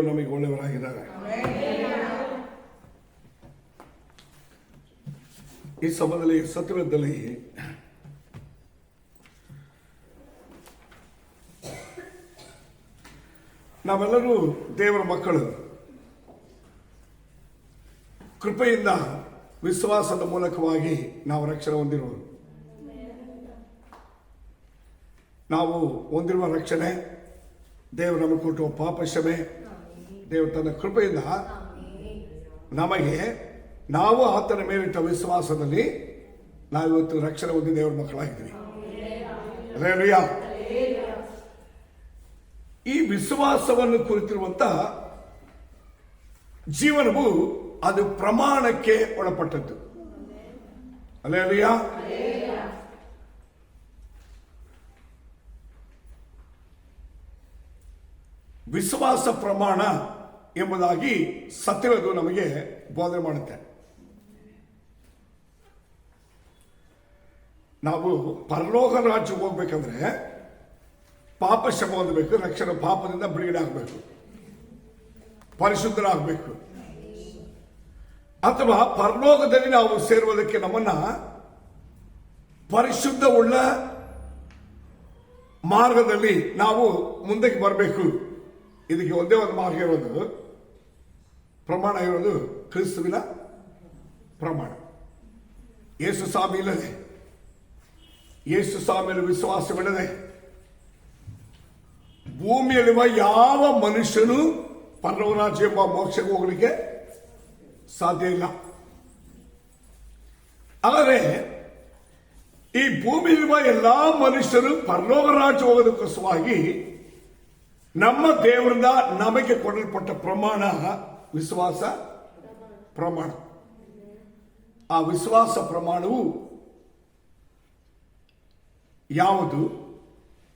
ನಮಗೆ ಒಳ್ಳೆಯವರಾಗಿದ್ದಾರೆ. ಈ ಸಮಯದಲ್ಲಿ ಸತ್ಯವೇದದಲ್ಲಿ ನಾವೆಲ್ಲರೂ ದೇವರ ಮಕ್ಕಳು. ಕೃಪೆಯಿಂದ ವಿಶ್ವಾಸದ ಮೂಲಕವಾಗಿ ನಾವು ರಕ್ಷಣೆ ಹೊಂದಿರುವರು. ನಾವು ಹೊಂದಿರುವ ರಕ್ಷಣೆ ದೇವರು ನಮಗೆ ಕೊಟ್ಟುವ ಪಾಪ ಕ್ಷಮೆ. ದೇವರು ತನ್ನ ಕೃಪೆಯಿಂದ ನಮಗೆ ನಾವು ಆತನ ಮೇಲಿಟ್ಟ ವಿಶ್ವಾಸದಲ್ಲಿ ನಾವಿವತ್ತು ರಕ್ಷಣೆ ಹೊಂದಿ ದೇವರ ಮಕ್ಕಳಾಗಿದ್ದೀವಿ. ಹಲ್ಲೆಲೂಯಾ. ಈ ವಿಶ್ವಾಸವನ್ನು ಕುರಿತಿರುವಂತ ಜೀವನವು ಅದು ಪ್ರಮಾಣಕ್ಕೆ ಒಳಪಟ್ಟದ್ದು. ಹಲ್ಲೆಲೂಯಾ. ವಿಶ್ವಾಸ ಪ್ರಮಾಣ ಎಂಬುದಾಗಿ ಸತ್ಯವೇದ ನಮಗೆ ಬೋಧನೆ ಮಾಡುತ್ತೆ. ನಾವು ಪರಲೋಕ ರಾಜ್ಯಕ್ಕೆ ಹೋಗ್ಬೇಕಂದ್ರೆ ಪಾಪ ಕ್ಷಮ ಹೊಂದಬೇಕು, ರಕ್ಷಣೆ ಪಾಪದಿಂದ ಬಿಡುಗಡೆ ಆಗಬೇಕು, ಪರಿಶುದ್ಧರಾಗಬೇಕು. ಅಥವಾ ಪರಲೋಕದಲ್ಲಿ ನಾವು ಸೇರುವುದಕ್ಕೆ ನಮ್ಮನ್ನ ಪರಿಶುದ್ಧವುಳ್ಳ ಮಾರ್ಗದಲ್ಲಿ ನಾವು ಮುಂದಕ್ಕೆ ಬರಬೇಕು. ಇದಕ್ಕೆ ಒಂದೇ ಒಂದು ಮಾರ್ಗ ಇರೋದು, ಪ್ರಮಾಣ ಇರೋದು ಕ್ರಿಸ್ತುವಿನ ಪ್ರಮಾಣ. ಯೇಸು ಸ್ವಾಮಿ ಇಲ್ಲದೆ, ಯೇಸು ಸ್ವಾಮಿಯಲ್ಲಿ ವಿಶ್ವಾಸವಿಲ್ಲದೆ ಭೂಮಿಯಲ್ಲಿರುವ ಯಾವ ಮನುಷ್ಯನು ಪರಲೋಕ ರಾಜ್ಯ ಎಂಬ ಮೋಕ್ಷಕ್ಕೆ ಹೋಗಲಿಕ್ಕೆ ಸಾಧ್ಯ ಇಲ್ಲ. ಆದರೆ ಈ ಭೂಮಿಯಲ್ಲಿರುವ ಎಲ್ಲಾ ಮನುಷ್ಯರು ಪರಲೋಕ ರಾಜ್ಯ ಹೋಗೋದಕ್ಕೋಸ್ಕರವಾಗಿ ನಮ್ಮ ದೇವರಿಂದ ನಮಗೆ ಕೊಡಲ್ಪಟ್ಟ ಪ್ರಮಾಣ ವಿಶ್ವಾಸ ಪ್ರಮಾಣ. ಆ ವಿಶ್ವಾಸ ಪ್ರಮಾಣವು ಯಾವುದು,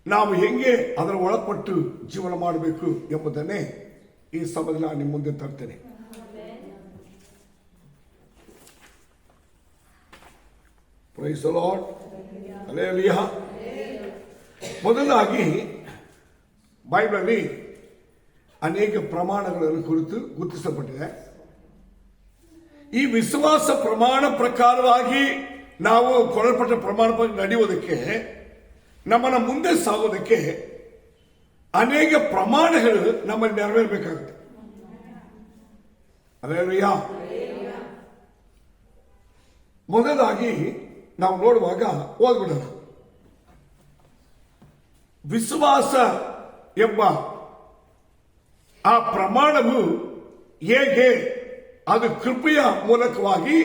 ನಾವು ಹೆಂಗೆ ಅದರ ಒಳಪಟ್ಟು ಜೀವನ ಮಾಡಬೇಕು ಎಂಬುದನ್ನೇ ಈ ಸಮಯದಲ್ಲಿ ನಾನು ನಿಮ್ಮ ಮುಂದೆ ತರ್ತೇನೆ. Praise the lord. ಹಲ್ಲೆಲೂಯಾ. ಮೊದಲಾಗಿ ಬೈಬಲಲ್ಲಿ ಅನೇಕ ಪ್ರಮಾಣಗಳನ್ನು ಕುರಿತು ಗುರುತಿಸಲ್ಪಟ್ಟಿದೆ. ಈ ವಿಶ್ವಾಸ ಪ್ರಮಾಣ ಪ್ರಕಾರವಾಗಿ ನಾವು ಕೊಡಲ್ಪಟ್ಟ ಪ್ರಮಾಣ ನಡೆಯುವುದಕ್ಕೆ, ನಮ್ಮನ್ನ ಮುಂದೆ ಸಾಗೋದಕ್ಕೆ ಅನೇಕ ಪ್ರಮಾಣಗಳು ನಮ್ಮಲ್ಲಿ ನೆರವೇರಬೇಕಾಗುತ್ತೆ. ಹಲ್ಲೆಲೂಯಾ. ಮೊದಲಾಗಿ ನಾವು ನೋಡುವಾಗ ಓದ್ಬಿಡೋಣ. ವಿಶ್ವಾಸ ಎಂಬ ಆ ಪ್ರಮಾಣವು ಹೇಗೆ, ಅದು ಕೃಪೆಯ ಮೂಲಕವಾಗಿ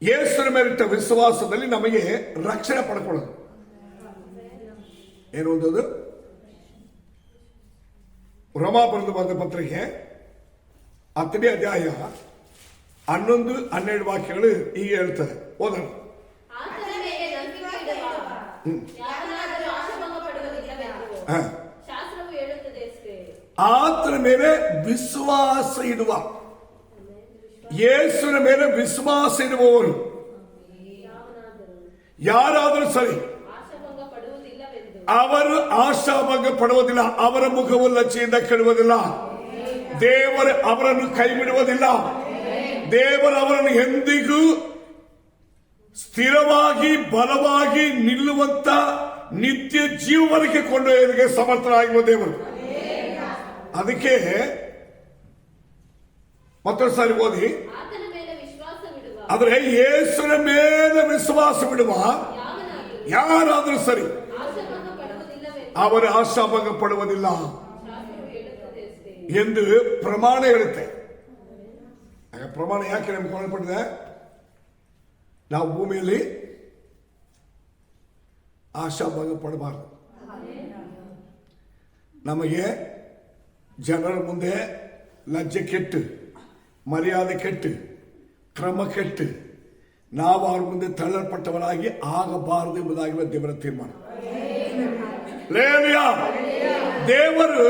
ಯೇಸುವಿನ ಮೇಲಿಟ್ಟ ವಿಶ್ವಾಸದಲ್ಲಿ ನಮಗೆ ರಕ್ಷಣೆ ಪಡ್ಕೊಳ್ಳೋದು. ಏನು ಓದೋದು? ರೋಮಾಪುರದ ಬರೆದ ಪತ್ರಿಕೆ 10ನೇ ಅಧ್ಯಾಯ 11-12 ವಾಕ್ಯಗಳು ಹೀಗೆ ಹೇಳ್ತಾರೆ. ಓದೋಣ. ಆತನ ಮೇಲೆ ವಿಶ್ವಾಸ ಇಡುವ, ಯೇಸುವಿನ ಮೇಲೆ ವಿಶ್ವಾಸ ಇಡುವವರು ಯಾರಾದರೂ ಸರಿ, ಅವರು ಆಶಾಭಂಗ ಪಡುವುದಿಲ್ಲ, ಅವರ ಮುಖವು ಲಜ್ಜೆಯಿಂದ ಕೆಡುವುದಿಲ್ಲ, ದೇವರು ಅವರನ್ನು ಕೈ ಬಿಡುವುದಿಲ್ಲ, ದೇವರು ಅವರನ್ನು ಎಂದಿಗೂ ಸ್ಥಿರವಾಗಿ ಬಲವಾಗಿ ನಿಲ್ಲುವಂತ ನಿತ್ಯ ಜೀವನಕ್ಕೆ ಕೊಂಡೊಯ್ಯೋದಕ್ಕೆ ಸಮರ್ಥರಾಗಿರುವ ದೇವರು. ಅದಕ್ಕೆ ಮತ್ತೊಂದು ಸಾರಿ ಓದಿ. ಆದರೆ ಯೇಸುವಿನ ಮೇಲೆ ವಿಶ್ವಾಸವಿಡುವ ಯಾರಾದರೂ ಸರಿ, ಅವರು ಆಶಾಭಂಗ ಪಡುವುದಿಲ್ಲ ಎಂದು ಪ್ರಮಾಣ ಹೇಳುತ್ತೆ. ಪ್ರಮಾಣ ಯಾಕೆ ನಮ್ಗೆ ಕೊಡಲ್ಪಟ್ಟಿದೆ? ನಾವು ಭೂಮಿಯಲ್ಲಿ ಆಶಾಭಂಗ ಪಡಬಾರದು. ನಮಗೆ ಜನರ ಮುಂದೆ ಲಜ್ಜೆ ಕೆಟ್ಟು, ಮರ್ಯಾದೆ ಕೆಟ್ಟು, ಕ್ರಮ ಕೆಟ್ಟು ನಾವು ಅವ್ರ ಮುಂದೆ ತಳ್ಳಲ್ಪಟ್ಟವರಾಗಿ ಆಗಬಾರದು ಎಂಬುದಾಗಿರುವ ದೇವರ ತೀರ್ಮಾನ. ದೇವರು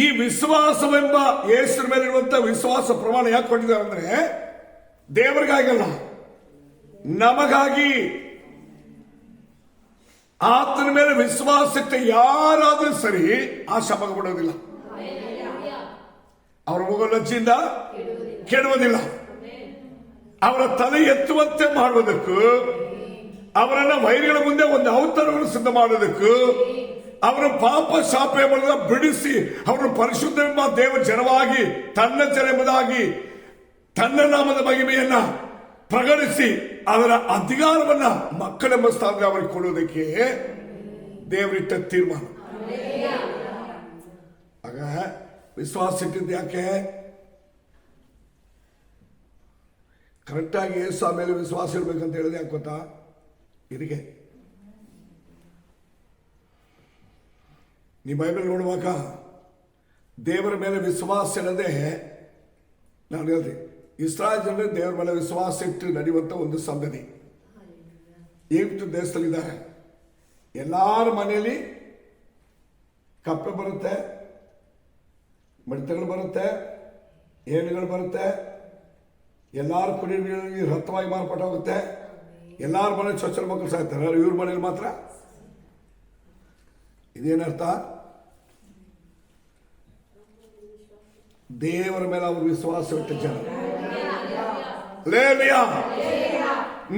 ಈ ವಿಶ್ವಾಸವೆಂಬ ಯೇಸುವಿನ ಮೇಲಿರುವಂತಹ ವಿಶ್ವಾಸ ಪ್ರಮಾಣ ಯಾಕೆ ಕೊಟ್ಟಿದ್ದಾರೆ ಅಂದ್ರೆ, ದೇವರಿಗಾಗಲ್ಲ, ನಮಗಾಗಿ. ಆತನ ಮೇಲೆ ವಿಶ್ವಾಸಕ್ಕೆ ಯಾರಾದ್ರೂ ಸರಿ ಆಶಾಭಂಗ ಪಡೋದಿಲ್ಲ. ಅವರ ಮುಖ ಲಜ್ಜೆಯಿಂದ ಕೆಡುವುದಿಲ್ಲ. ಅವರ ತಲೆ ಎತ್ತುವಂತೆ ಮಾಡುವುದಕ್ಕೂ, ಅವರನ್ನ ವೈರಿಗಳ ಮುಂದೆ ಒಂದು ಅವತಾರವನ್ನು ಸಿದ್ಧ ಮಾಡುವುದಕ್ಕೂ, ಅವರ ಪಾಪ ಶಾಪ ಎಂಬುದನ್ನು ಬಿಡಿಸಿ ಅವರನ್ನು ಪರಿಶುದ್ಧ ದೇವ ಜನವಾಗಿ ತನ್ನ ಜನ ಎಂಬುದಾಗಿ ತನ್ನ ನಾಮದ ಮಹಿಮೆಯನ್ನ ಪ್ರಕಟಿಸಿ ಅದರ ಅಧಿಕಾರವನ್ನ ಮಕ್ಕಳೆಂಬ ಸ್ಥಾನದಲ್ಲಿ ಅವರಿಗೆ ಕೊಡುವುದಕ್ಕೆ ದೇವರಿಟ್ಟ ತೀರ್ಮಾನ. ಆಗ ವಿಶ್ವಾಸ ಇಟ್ಟಿದ್ದು ಯಾಕೆ? ಕರೆಕ್ಟಾಗಿ ಯೇಸು ಮೇಲೆ ವಿಶ್ವಾಸ ಇರ್ಬೇಕಂತ ಹೇಳಿದೆ. ಯಾಕೆ ಗೊತ್ತಾ? ಇದಕ್ಕೆ ನೀವು ಬೈಬಲ್ ನೋಡುವಾಗ ದೇವರ ಮೇಲೆ ವಿಶ್ವಾಸ ಇಲ್ಲದೆ, ನಾನು ಹೇಳಿದೆ, ಇಸ್ರಾಯೇಲ್ ಜನರು ದೇವರ ಮೇಲೆ ವಿಶ್ವಾಸ ಇಟ್ಟು ನಡೆಯುವಂತ ಒಂದು ಸಂಗತಿ ಈಗಿನ ದೇಶದಲ್ಲಿದ್ದಾರೆ. ಎಲ್ಲಾರ ಮನೆಯಲ್ಲಿ ಕಪ್ಪೆ ಬರುತ್ತೆ, ಮಿಡತೆಗಳು ಬರುತ್ತೆ, ಏನುಗಳು ಬರುತ್ತೆ, ಎಲ್ಲಾರು ಕುಡಿಯುವ ನೀರಿಗೆ ರಕ್ತವಾಗಿ ಮಾರ್ಪಾಟ ಹೋಗುತ್ತೆ, ಎಲ್ಲಾರ ಮನೆ ಚೊಚ್ಚಲ ಮಕ್ಕಳು ಸಾಯ್ತಾರೆ. ಇವ್ರ ಮನೇಲಿ ಮಾತ್ರ ಇದೇನರ್ಥ? ದೇವರ ಮೇಲೆ ಅವರು ವಿಶ್ವಾಸವಿಟ್ಟ ಜನ.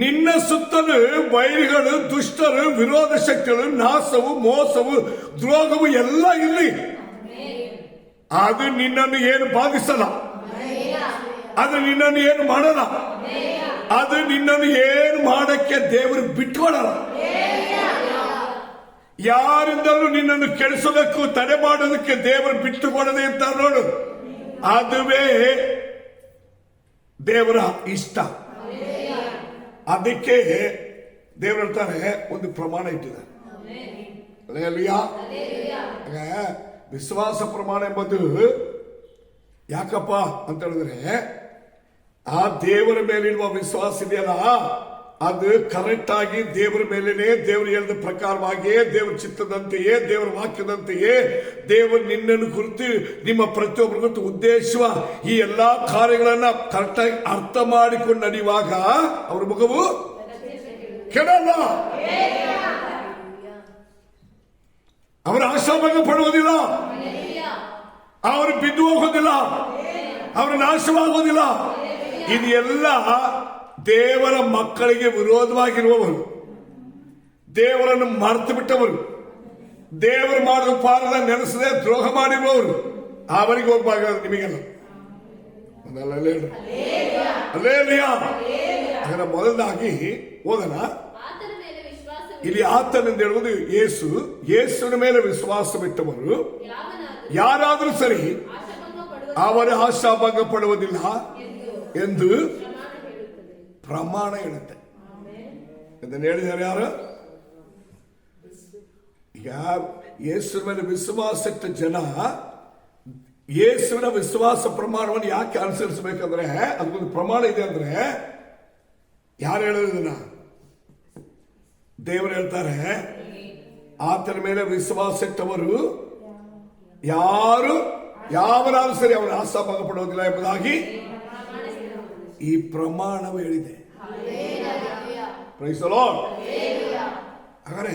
ನಿನ್ನ ಸುತ್ತಲೂ ವೈರಿಗಳು, ದುಷ್ಟರು, ವಿರೋಧ ಶಕ್ತಿಗಳು, ನಾಶವು, ಮೋಸವು, ದ್ರೋಹವು ಎಲ್ಲ ಇಲ್ಲಿ. ಅದು ನಿನ್ನನ್ನು ಏನು ಬಾಧಿಸಲ್ಲ, ಅದು ನಿನ್ನನ್ನು ಏನು ಮಾಡಲ್ಲ, ಅದು ನಿನ್ನನ್ನು ಏನು ಮಾಡಕ್ಕೆ ದೇವರು ಬಿಟ್ಕೊಡಲ್ಲ. ಯಾರಿಂದಲೂ ನಿನ್ನನ್ನು ಕೆಡಿಸಬೇಕು, ತಡೆ ಮಾಡೋದಕ್ಕೆ ದೇವರು ಬಿಟ್ಟುಕೊಡದೆ ಅಂತ ನೋಡು. ಅದುವೇ ದೇವರ ಇಷ್ಟ. ಅದಕ್ಕೆ ದೇವರು ಹೇಳ್ತಾರೆ, ಒಂದು ಪ್ರಮಾಣ ಇಟ್ಟಿದ್ದಾರೆ. ವಿಶ್ವಾಸ ಪ್ರಮಾಣ ಎಂಬುದು ಯಾಕಪ್ಪ ಅಂತ ಹೇಳಿದ್ರೆ, ಆ ದೇವರ ಮೇಲಿರುವ ವಿಶ್ವಾಸ ಇದೆಯಲ್ಲ, ಅದು ಕರೆಕ್ಟ್ ಆಗಿ ದೇವರ ಮೇಲೇನೆ, ದೇವರು ಹೇಳಿದ ಪ್ರಕಾರವಾಗಿಯೇ, ದೇವರ ಚಿತ್ತದಂತೆಯೇ, ದೇವರ ವಾಕ್ಯದಂತೆಯೇ, ದೇವರು ನಿನ್ನನ್ನು ಕುರಿತು, ನಿಮ್ಮ ಪ್ರತಿಯೊಬ್ಬರ ಕುರಿತು ಉದ್ದೇಶಿಸುವ ಈ ಎಲ್ಲಾ ಕಾರ್ಯಗಳನ್ನ ಕರೆಕ್ಟಾಗಿ ಅರ್ಥ ಮಾಡಿಕೊಂಡು ನಡೆಯುವಾಗ ಅವರ ಮುಖವು ಕೆಡಲ್ಲ. ಅವರ ಆಶಾಭಂಗ ಪಡುವುದಿಲ್ಲ, ಅವರು ಬಿದ್ದು ಹೋಗೋದಿಲ್ಲ, ಅವರು ನಾಶವಾಗುವುದಿಲ್ಲ. ಇದೆಲ್ಲ ದೇವರ ಮಕ್ಕಳಿಗೆ ವಿರೋಧವಾಗಿರುವವರು, ದೇವರನ್ನು ಮರೆತು ಬಿಟ್ಟವರು, ದೇವರು ಮಾಡುವ ಪಾರದ ನೆನೆಸದೆ ದ್ರೋಹ ಮಾಡಿರುವವರು, ಅವರಿಗೆ ಹೋಗ್ಬಾರ್ದು. ನಿಮಗೆಲ್ಲ ಅದರ ಮೊದಲಾಗಿ ಓದನ ಇಲ್ಲಿ ಆತನೆಂದು ಹೇಳುವುದು ಯೇಸು. ಯೇಸುವಿನ ಮೇಲೆ ವಿಶ್ವಾಸವಿಟ್ಟವರು ಯಾರಾದರೂ ಸರಿ ಅವರ ಆಶಾಭಂಗ ಪಡುವುದಿಲ್ಲ ಎಂದು ಪ್ರಮಾಣ ಹೇಳುತ್ತೆ. ಇದನ್ನು ಹೇಳಿದ್ದಾರೆ ಯಾರು? ಈಗ ಯೇಸುವಿನ ಮೇಲೆ ವಿಶ್ವಾಸ ಇಟ್ಟ ಜನ ಯೇಸುವಿನ ವಿಶ್ವಾಸ ಪ್ರಮಾಣವನ್ನು ಯಾಕೆ ಅನುಸರಿಸಬೇಕಂದ್ರೆ, ಅದಕ್ಕೊಂದು ಪ್ರಮಾಣ ಇದೆ. ಅಂದ್ರೆ ಯಾರು ಹೇಳೋದನ್ನ? ದೇವರು ಹೇಳ್ತಾರೆ, ಆತನ ಮೇಲೆ ವಿಶ್ವಾಸ ಇಟ್ಟವರು ಯಾವನಾದ್ರೂ ಸರಿ ಅವನ ಆಶಾಭಂಗ ಪಡುವುದಿಲ್ಲ ಎಂಬುದಾಗಿ ಈ ಪ್ರಮಾಣವು ಹೇಳಿದೆ. Praise the lord. ಹಾಗಾದರೆ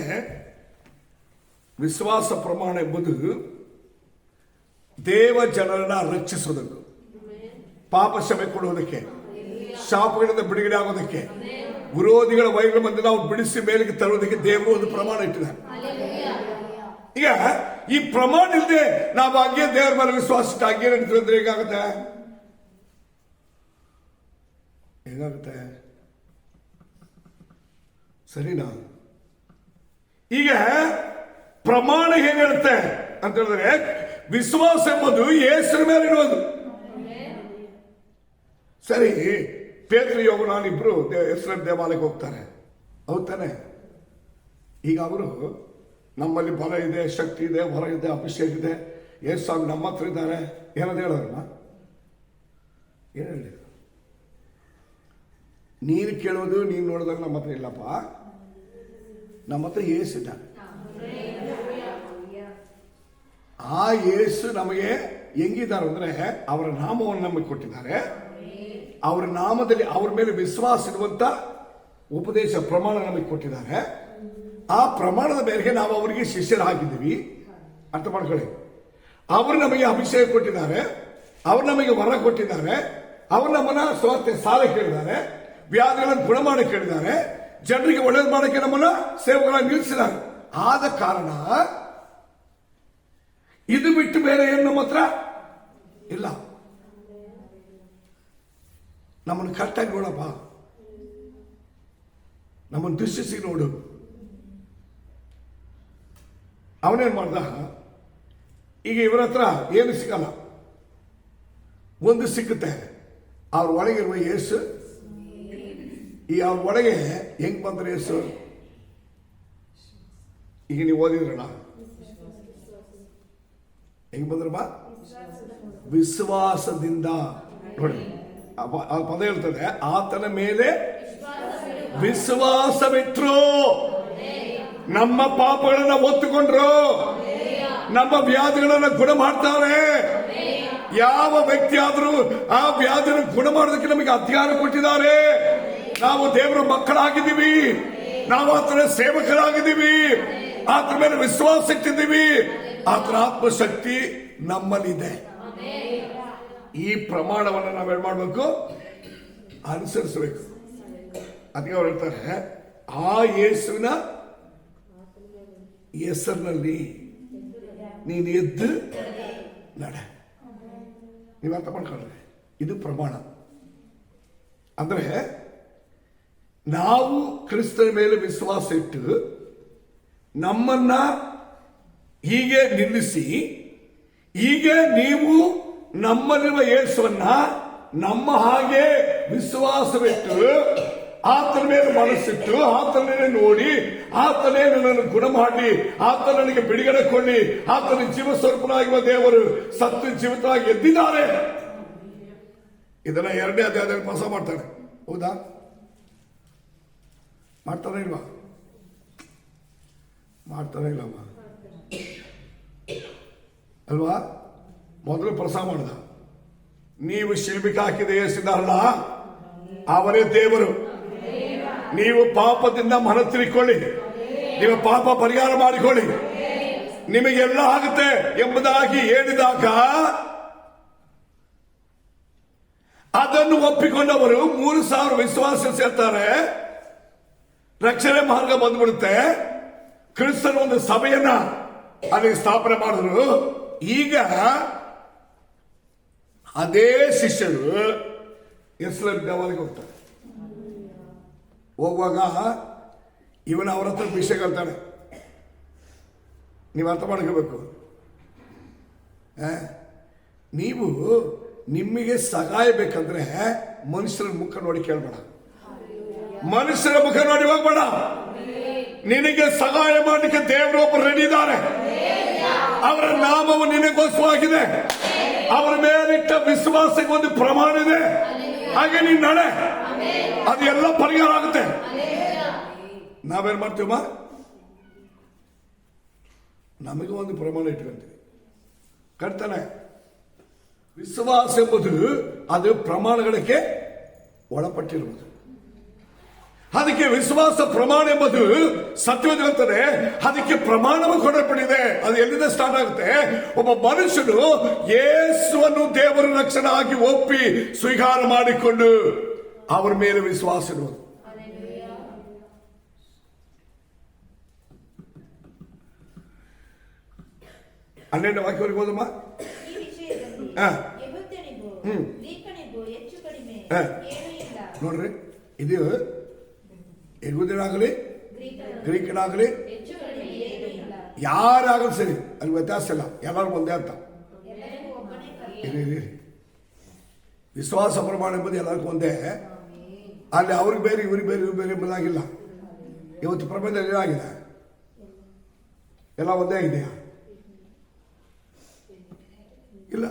ವಿಶ್ವಾಸ ಪ್ರಮಾಣ ಎಂಬುದು ದೇವ ಜನರನ್ನ ರಕ್ಷಿಸುವುದಕ್ಕೆ, ಪಾಪ ಕ್ಷಮೆ ಕೊಡುವುದಕ್ಕೆ, ಶಾಪಗಳಿಂದ ಬಿಡುಗಡೆ ಆಗೋದಕ್ಕೆ, ವಿರೋಧಿಗಳ ವೈರಿಗಳ ಮಧ್ಯೆ ನಾವು ಬಿಡಿಸಿ ಮೇಲಿಗೆ ತರುವುದಕ್ಕೆ ದೇವರು ಒಂದು ಪ್ರಮಾಣ ಇಟ್ಟಿದ್ದಾರೆ. ಈಗ ಈ ಪ್ರಮಾಣ ಇಲ್ಲದೆ ನಾವು ಹಂಗೆ ದೇವರ ಮೇಲೆ ವಿಶ್ವಾಸ ಇಟ್ಟು ಹಂಗೆ ನಡೀತೀವಿ ಅಂದ್ರೆ ಹೇಗಾಗುತ್ತೆ? ಸರಿನಾ? ಈಗ ಪ್ರಮಾಣ ಏನ್ ಹೇಳುತ್ತೆ ಅಂತ ಹೇಳಿದ್ರೆ, ವಿಶ್ವಾಸ ಎಂಬುದು ಯೇಸುವಿನ ಮೇಲೆ ಇರುವುದು. ಸರಿ, ಪೇತ್ರ ಯೋಗನಾನಿಬ್ರು ಯೆರೂಸಲೇಮ್ ದೇವಾಲಯಕ್ಕೆ ಹೋಗ್ತಾರೆ, ಹೌದಾನೆ? ಈಗ ಅವರು ನಮ್ಮಲ್ಲಿ ಬಲ ಇದೆ, ಶಕ್ತಿ ಇದೆ, ಹೊರ ಇದೆ, ಅಭಿಷೇಕ ಇದೆ, ಯೇಸು ನಮ್ಮ ಹತ್ರ ಇದ್ದಾರೆ ಏನಂತ ಹೇಳೋರಮ್ಮ? ಏನು ಹೇಳಿ? ನೀನು ಕೇಳೋದು ನೀನು ನೋಡಿದಾಗ ನಮ್ಮ ಹತ್ರ ಇಲ್ಲಪ್ಪ, ನಮ್ಮ ಹತ್ರ ಯೇಸು ಇದ್ದಾರೆ. ಆ ಯೇಸು ನಮಗೆ ಹೆಂಗಿದ್ದಾರೆ ಅಂದ್ರೆ, ಅವರ ನಾಮವನ್ನು ನಮಗೆ ಕೊಟ್ಟಿದ್ದಾರೆ. ಅವರ ನಾಮದಲ್ಲಿ ಅವ್ರ ಮೇಲೆ ವಿಶ್ವಾಸ ಇರುವಂತ ಉಪದೇಶ ಪ್ರಮಾಣ ನಮಗೆ ಕೊಟ್ಟಿದ್ದಾರೆ. ಆ ಪ್ರಮಾಣದ ಮೇರೆಗೆ ನಾವು ಅವರಿಗೆ ಶಿಷ್ಯರಾಗಿದ್ದೀವಿ. ಅರ್ಥ ಮಾಡ್ಕೊಳ್ಳಿ. ಅವರು ನಮಗೆ ಅಭಿಷೇಕ ಕೊಟ್ಟಿದ್ದಾರೆ, ಅವರು ನಮಗೆ ವರ ಕೊಟ್ಟಿದ್ದಾರೆ. ಅವರು ನಮ್ಮನ್ನ ಸಾಲ ಕೇಳಿದ್ದಾರೆ, ವ್ಯಾಧಿಗಳನ್ನು ಗುಣ ಮಾಡಿ ಕೇಳಿದ್ದಾರೆ, ಜನರಿಗೆ ಒಳ್ಳೇದು ಮಾಡಕ್ಕೆ ನಮ್ಮನ್ನ ಸೇವೆಗಳನ್ನು ನಿಲ್ಲಿಸಿದ್ದಾರೆ. ಆದ ಕಾರಣ ಇದು ಬಿಟ್ಟು ಬೇರೆ ಏನು ನಮ್ಮ ಹತ್ರ ಇಲ್ಲ. ನಮ್ಮನ್ನು ಕರೆಕ್ಟಾಗಿ ನೋಡಪ್ಪ, ನಮ್ಮನ್ನು ದೃಷ್ಟಿಸಿ ನೋಡು. ಅವನೇನ್ ಮಾಡ್ದ, ಈಗ ಇವರ ಹತ್ರ ಏನು ಸಿಗಲ್ಲ, ಒಂದು ಸಿಕ್ಕುತ್ತೆ, ಅವ್ರ ಒಳಗಿರುವ ಯೇಸು. ಈ ಅವ್ರ ಒಳಗೆ ಹೆಂಗ್ ಬಂದ್ರೆ ಯೇಸು? ಈಗ ನೀವು ಓದಿದ್ರಣ, ಹೆಂಗ್ ಬಂದ್ರಮ್ಮ? ವಿಶ್ವಾಸದಿಂದ. ನೋಡಿ ಆ ಪದ ಹೇಳ್ತದೆ, ಆತನ ಮೇಲೆ ವಿಶ್ವಾಸವಿಟ್ರು, ನಮ್ಮ ಪಾಪಗಳನ್ನ ಒತ್ತುಕೊಂಡ್ರು, ನಮ್ಮ ವ್ಯಾಧಿಗಳನ್ನ ಗುಣ ಮಾಡ್ತಾರೆ. ಯಾವ ವ್ಯಕ್ತಿ ಆದ್ರೂ ಆ ವ್ಯಾಧಿಯನ್ನು ಗುಣ ಮಾಡೋದಕ್ಕೆ ನಮಗೆ ಅಧಿಕಾರ ಕೊಟ್ಟಿದ್ದಾರೆ. ನಾವು ದೇವರ ಮಕ್ಕಳಾಗಿದ್ದೀವಿ, ನಾವು ಆತನ ಸೇವಕರಾಗಿದ್ದೀವಿ, ಆತನ ಮೇಲೆ ವಿಶ್ವಾಸ ಇಟ್ಟಿದ್ದೀವಿ, ಆತನ ಆತ್ಮಶಕ್ತಿ ನಮ್ಮಲ್ಲಿದೆ. ಈ ಪ್ರಮಾಣವನ್ನು ನಾವೇನ್ ಮಾಡಬೇಕು? ಅನುಸರಿಸಬೇಕು. ಅದಕ್ಕೆ ಅವ್ರು ಹೇಳ್ತಾರೆ, ಆ ಯೇಸುವಿನ ಹೆಸರಿನಲ್ಲಿ ನೀನು ಎದ್ದು ನಡೆ. ನೀವು ಅರ್ಥ ಮಾಡ್ಕೊಂಡ್ರೆ ಇದು ಪ್ರಮಾಣ. ಅಂದ್ರೆ ನಾವು ಕ್ರಿಸ್ತನ ಮೇಲೆ ವಿಶ್ವಾಸ ಇಟ್ಟು ನಮ್ಮನ್ನ ಹೀಗೆ ನಿಲ್ಲಿಸಿ, ಹೀಗೆ ನೀವು ನಮ್ಮಲ್ಲಿರುವ ಯೇಸುವನ್ನ ನಮ್ಮ ಹಾಗೆ ವಿಶ್ವಾಸವಿಟ್ಟು ಆತನ ಮೇಲೆ ಮನಸ್ಸಿಟ್ಟು ಆತನೇ ನೋಡಿ, ಆತನೇ ನನ್ನನ್ನು ಗುಣ ಮಾಡಿ, ಆತ ನನಗೆ ಬಿಡುಗಡೆ ಕೊಳ್ಳಿ, ಆತನ ಜೀವ ಸ್ವರೂಪನಾಗಿರುವ ದೇವರು ಸತ್ತು ಜೀವಿತವಾಗಿ ಎದ್ದಿದ್ದಾರೆ. ಇದನ್ನ 2ನೇ ಅಧ್ಯಾಯದಲ್ಲಿ ಪ್ರಸಾರ ಮಾಡ್ತಾರೆ. ಹೌದಾ? ಮಾಡ್ತಾನೆ ಇಲ್ವಾ? ಮಾಡ್ತಾನೆ ಇಲ್ಲಮ್ಮ ಅಲ್ವಾ? ಮೊದಲು ಪ್ರಸಾರ ಮಾಡಿದ, ನೀವು ಶಿಲ್ಬಿಗೆ ಹಾಕಿದ ಯೇಸಿದಾರಲ್ಲ ಅವರೇ ದೇವರು. ನೀವು ಪಾಪದಿಂದ ಮನ ತಿಳ್ಕೊಳ್ಳಿ, ನಿಮ್ಮ ಪಾಪ ಪರಿಹಾರ ಮಾಡಿಕೊಳ್ಳಿ, ನಿಮಗೆಲ್ಲ ಆಗುತ್ತೆ ಎಂಬುದಾಗಿ ಹೇಳಿದಾಗ ಅದನ್ನು ಒಪ್ಪಿಕೊಂಡವರು 3,000 ವಿಶ್ವಾಸ ಸೇರ್ತಾರೆ. ರಕ್ಷಣೆ ಮಾರ್ಗ ಬಂದ್ಬಿಡುತ್ತೆ. ಕ್ರಿಸ್ತನ ಒಂದು ಸಭೆಯನ್ನ ಅಲ್ಲಿ ಸ್ಥಾಪನೆ ಮಾಡಿದ್ರು. ಈಗ ಅದೇ ಶಿಷ್ಯರು ಯೆರೂಸಲೇಮ್ ದೇವಾಲಯಕ್ಕೆ ಹೋಗ್ತಾರೆ. ಹೋಗುವಾಗ ಇವನ ಅವ್ರ ಹತ್ರ ವಿಷಯ ಕೇಳ್ತಾನೆ. ನೀವು ಅರ್ಥ ಮಾಡ್ಕೋಬೇಕು, ನೀವು ನಿಮಗೆ ಸಹಾಯ ಬೇಕಂದ್ರೆ ಮನುಷ್ಯರ ಮುಖ ನೋಡಿ ಕೇಳಬೇಡ, ಮನುಷ್ಯರ ಮುಖ ನೋಡಿ ಹೋಗ್ಬೇಡ. ನಿನಗೆ ಸಹಾಯ ಮಾಡಲಿಕ್ಕೆ ದೇವರು ಒಬ್ಬರು ರೆಡಿ ಇದ್ದಾರೆ. ಅವರ ನಾಮವು ನಿನಗೋಸ್ಕರವಾಗಿದೆ. ಅವರ ಮೇಲಿಟ್ಟ ವಿಶ್ವಾಸಕ್ಕೆ ಒಂದು ಪ್ರಮಾಣ ಇದೆ. ಹಾಗೆ ನೀನು ನಡೆ, ಅದು ಎಲ್ಲ ಪರಿಹಾರ ಆಗುತ್ತೆ. ನಾವೇನ್ ಮಾಡ್ತೀವಮ್ಮ? ನಮಗೆ ಒಂದು ಪ್ರಮಾಣ ಇಟ್ಕೊಂತೀವಿ. ಕಟ್ತಾನೆ ವಿಶ್ವಾಸ ಎಂಬುದು ಅದು ಪ್ರಮಾಣಗಳಿಗೆ ಒಳಪಟ್ಟಿರುವುದು. ಅದಕ್ಕೆ ವಿಶ್ವಾಸ ಪ್ರಮಾಣ ಎಂಬುದು ಸತ್ಯವಿರುತ್ತದೆ. ಅದಕ್ಕೆ ಪ್ರಮಾಣವು ಕೊಡಲ್ಪಟ್ಟಿದೆ. ಅದು ಎಲ್ಲಿಂದ ಸ್ಟಾರ್ಟ್ ಆಗುತ್ತೆ? ಒಬ್ಬ ಮನುಷ್ಯನು ಯೇಸುವನ್ನು ದೇವರ ರಕ್ಷಣೆ ಆಗಿ ಒಪ್ಪಿ ಸ್ವೀಕಾರ ಮಾಡಿಕೊಂಡು ಅವರ ಮೇಲೆ ವಿಶ್ವಾಸ ಇರುವುದು. ಹನ್ನೆರಡನೇ ವಾಕ್ಯವರೆಗೆ ಹೋದಮ್ಮ. ನೋಡ್ರಿ, ಇದು ಯಹೂದ್ಯನಾಗಲಿ ಗ್ರೀಕನಾಗಲಿ ಯಾರಾಗಲಿ ಸರಿ, ಅಲ್ಲಿ ವ್ಯತ್ಯಾಸ ಇಲ್ಲ, ಎಲ್ಲರೂ ಒಂದೇ ಅಂತ. ವಿಶ್ವಾಸ ಪ್ರಮಾಣ ಎಂಬುದು ಎಲ್ಲರಿಗೂ ಒಂದೇ. ಅಲ್ಲಿ ಅವ್ರಿಗೆ ಬೇರೆ ಇವ್ರಿಗೆ ಬೇರೆ ಇವ್ರಿಗೆ ಬೇರೆ ಎಂಬುದಾಗಿಲ್ಲ. ಇವತ್ತು ಪ್ರಪಂಚದಲ್ಲಿ ಏನಾಗಿದೆ? ಎಲ್ಲ ಒಂದೇ ಆಗಿದೆಯಾ? ಇಲ್ಲ.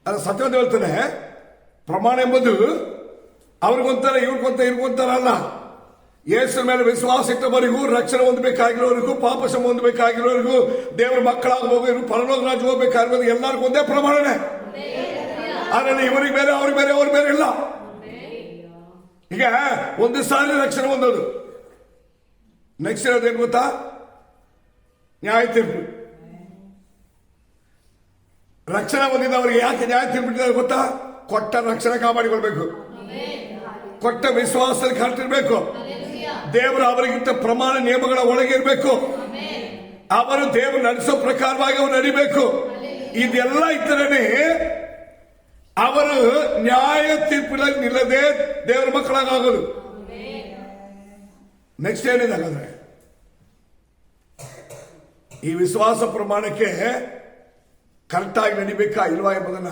ಅದು ಸತ್ಯವಾದ ಹೇಳ್ತಾನೆ. ಪ್ರಮಾಣ ಎಂಬುದು ಅವ್ರಿಗೊಂತಾರ ಇವ್ರಿಗೊಂತಾರ ಇವ್ರಿಗೊಂತಾರ ಅಲ್ಲ. ಯೇಸುವಿನ ಮೇಲೆ ವಿಶ್ವಾಸ ಇಟ್ಟವರಿಗೂ, ರಕ್ಷಣೆ ಹೊಂದಬೇಕಾಗಿರೋರಿಗೂ, ಪಾಪ ಕ್ಷಮೆ ಹೊಂದಬೇಕಾಗಿರೋರಿಗೂ, ದೇವರ ಮಕ್ಕಳಾಗಬೇಕು, ಪರಲೋಕ ರಾಜ್ಯ ಹೋಗ್ಬೇಕಾಗಿರೋದು ಎಲ್ಲರಿಗೂ ಒಂದೇ ಪ್ರಮಾಣನೇ. ಅದರಲ್ಲಿ ಇವರಿಗೆ ಬೇರೆ ಅವ್ರಿಗೆ ಬೇರೆ ಅವ್ರಿಗೆ ಬೇರೆ ಇಲ್ಲ. ಈಗ ಒಂದು ಸಾರಿ ರಕ್ಷಣೆ ಹೊಂದೋದು, ನೆಕ್ಸ್ಟ್ ಇರೋದೇನು ಗೊತ್ತಾ? ನ್ಯಾಯ ತೀರ್ಪು. ರಕ್ಷಣೆ ಹೊಂದಿದವರಿಗೆ ಯಾಕೆ ನ್ಯಾಯ ತೀರ್ಪಿಟ್ಟಿದ್ದಾರೆ ಗೊತ್ತಾ? ಕೊಟ್ಟ ರಕ್ಷಣೆ ಕಾಪಾಡಿಕೊಳ್ಬೇಕು, ಕೊಟ್ಟ ವಿಶ್ವಾಸದಲ್ಲಿ ಕಟ್ಟಿರ್ಬೇಕು, ದೇವರು ಅವರಿಗಿಂತ ಪ್ರಮಾಣ ನಿಯಮಗಳ ಒಳಗೆ ಇರಬೇಕು, ಅವರು ದೇವರು ನಡೆಸೋ ಪ್ರಕಾರವಾಗಿ ಅವರು ನಡಿಬೇಕು. ಇದೆಲ್ಲ ಇದ್ದರೇನೆ ಅವರು ನ್ಯಾಯ ತೀರ್ಪಿನಲ್ಲಿ ನಿಲ್ಲದೆ ದೇವರ ಮಕ್ಕಳಾಗೋದು. ನೆಕ್ಸ್ಟ್ ಏನಿದೆ ಹಾಗಾದ್ರೆ? ಈ ವಿಶ್ವಾಸ ಪ್ರಮಾಣಕ್ಕೆ ಕರೆಕ್ಟ್ ಆಗಿ ನಡಿಬೇಕಾ ಇಲ್ವಾ ಎಂಬುದನ್ನ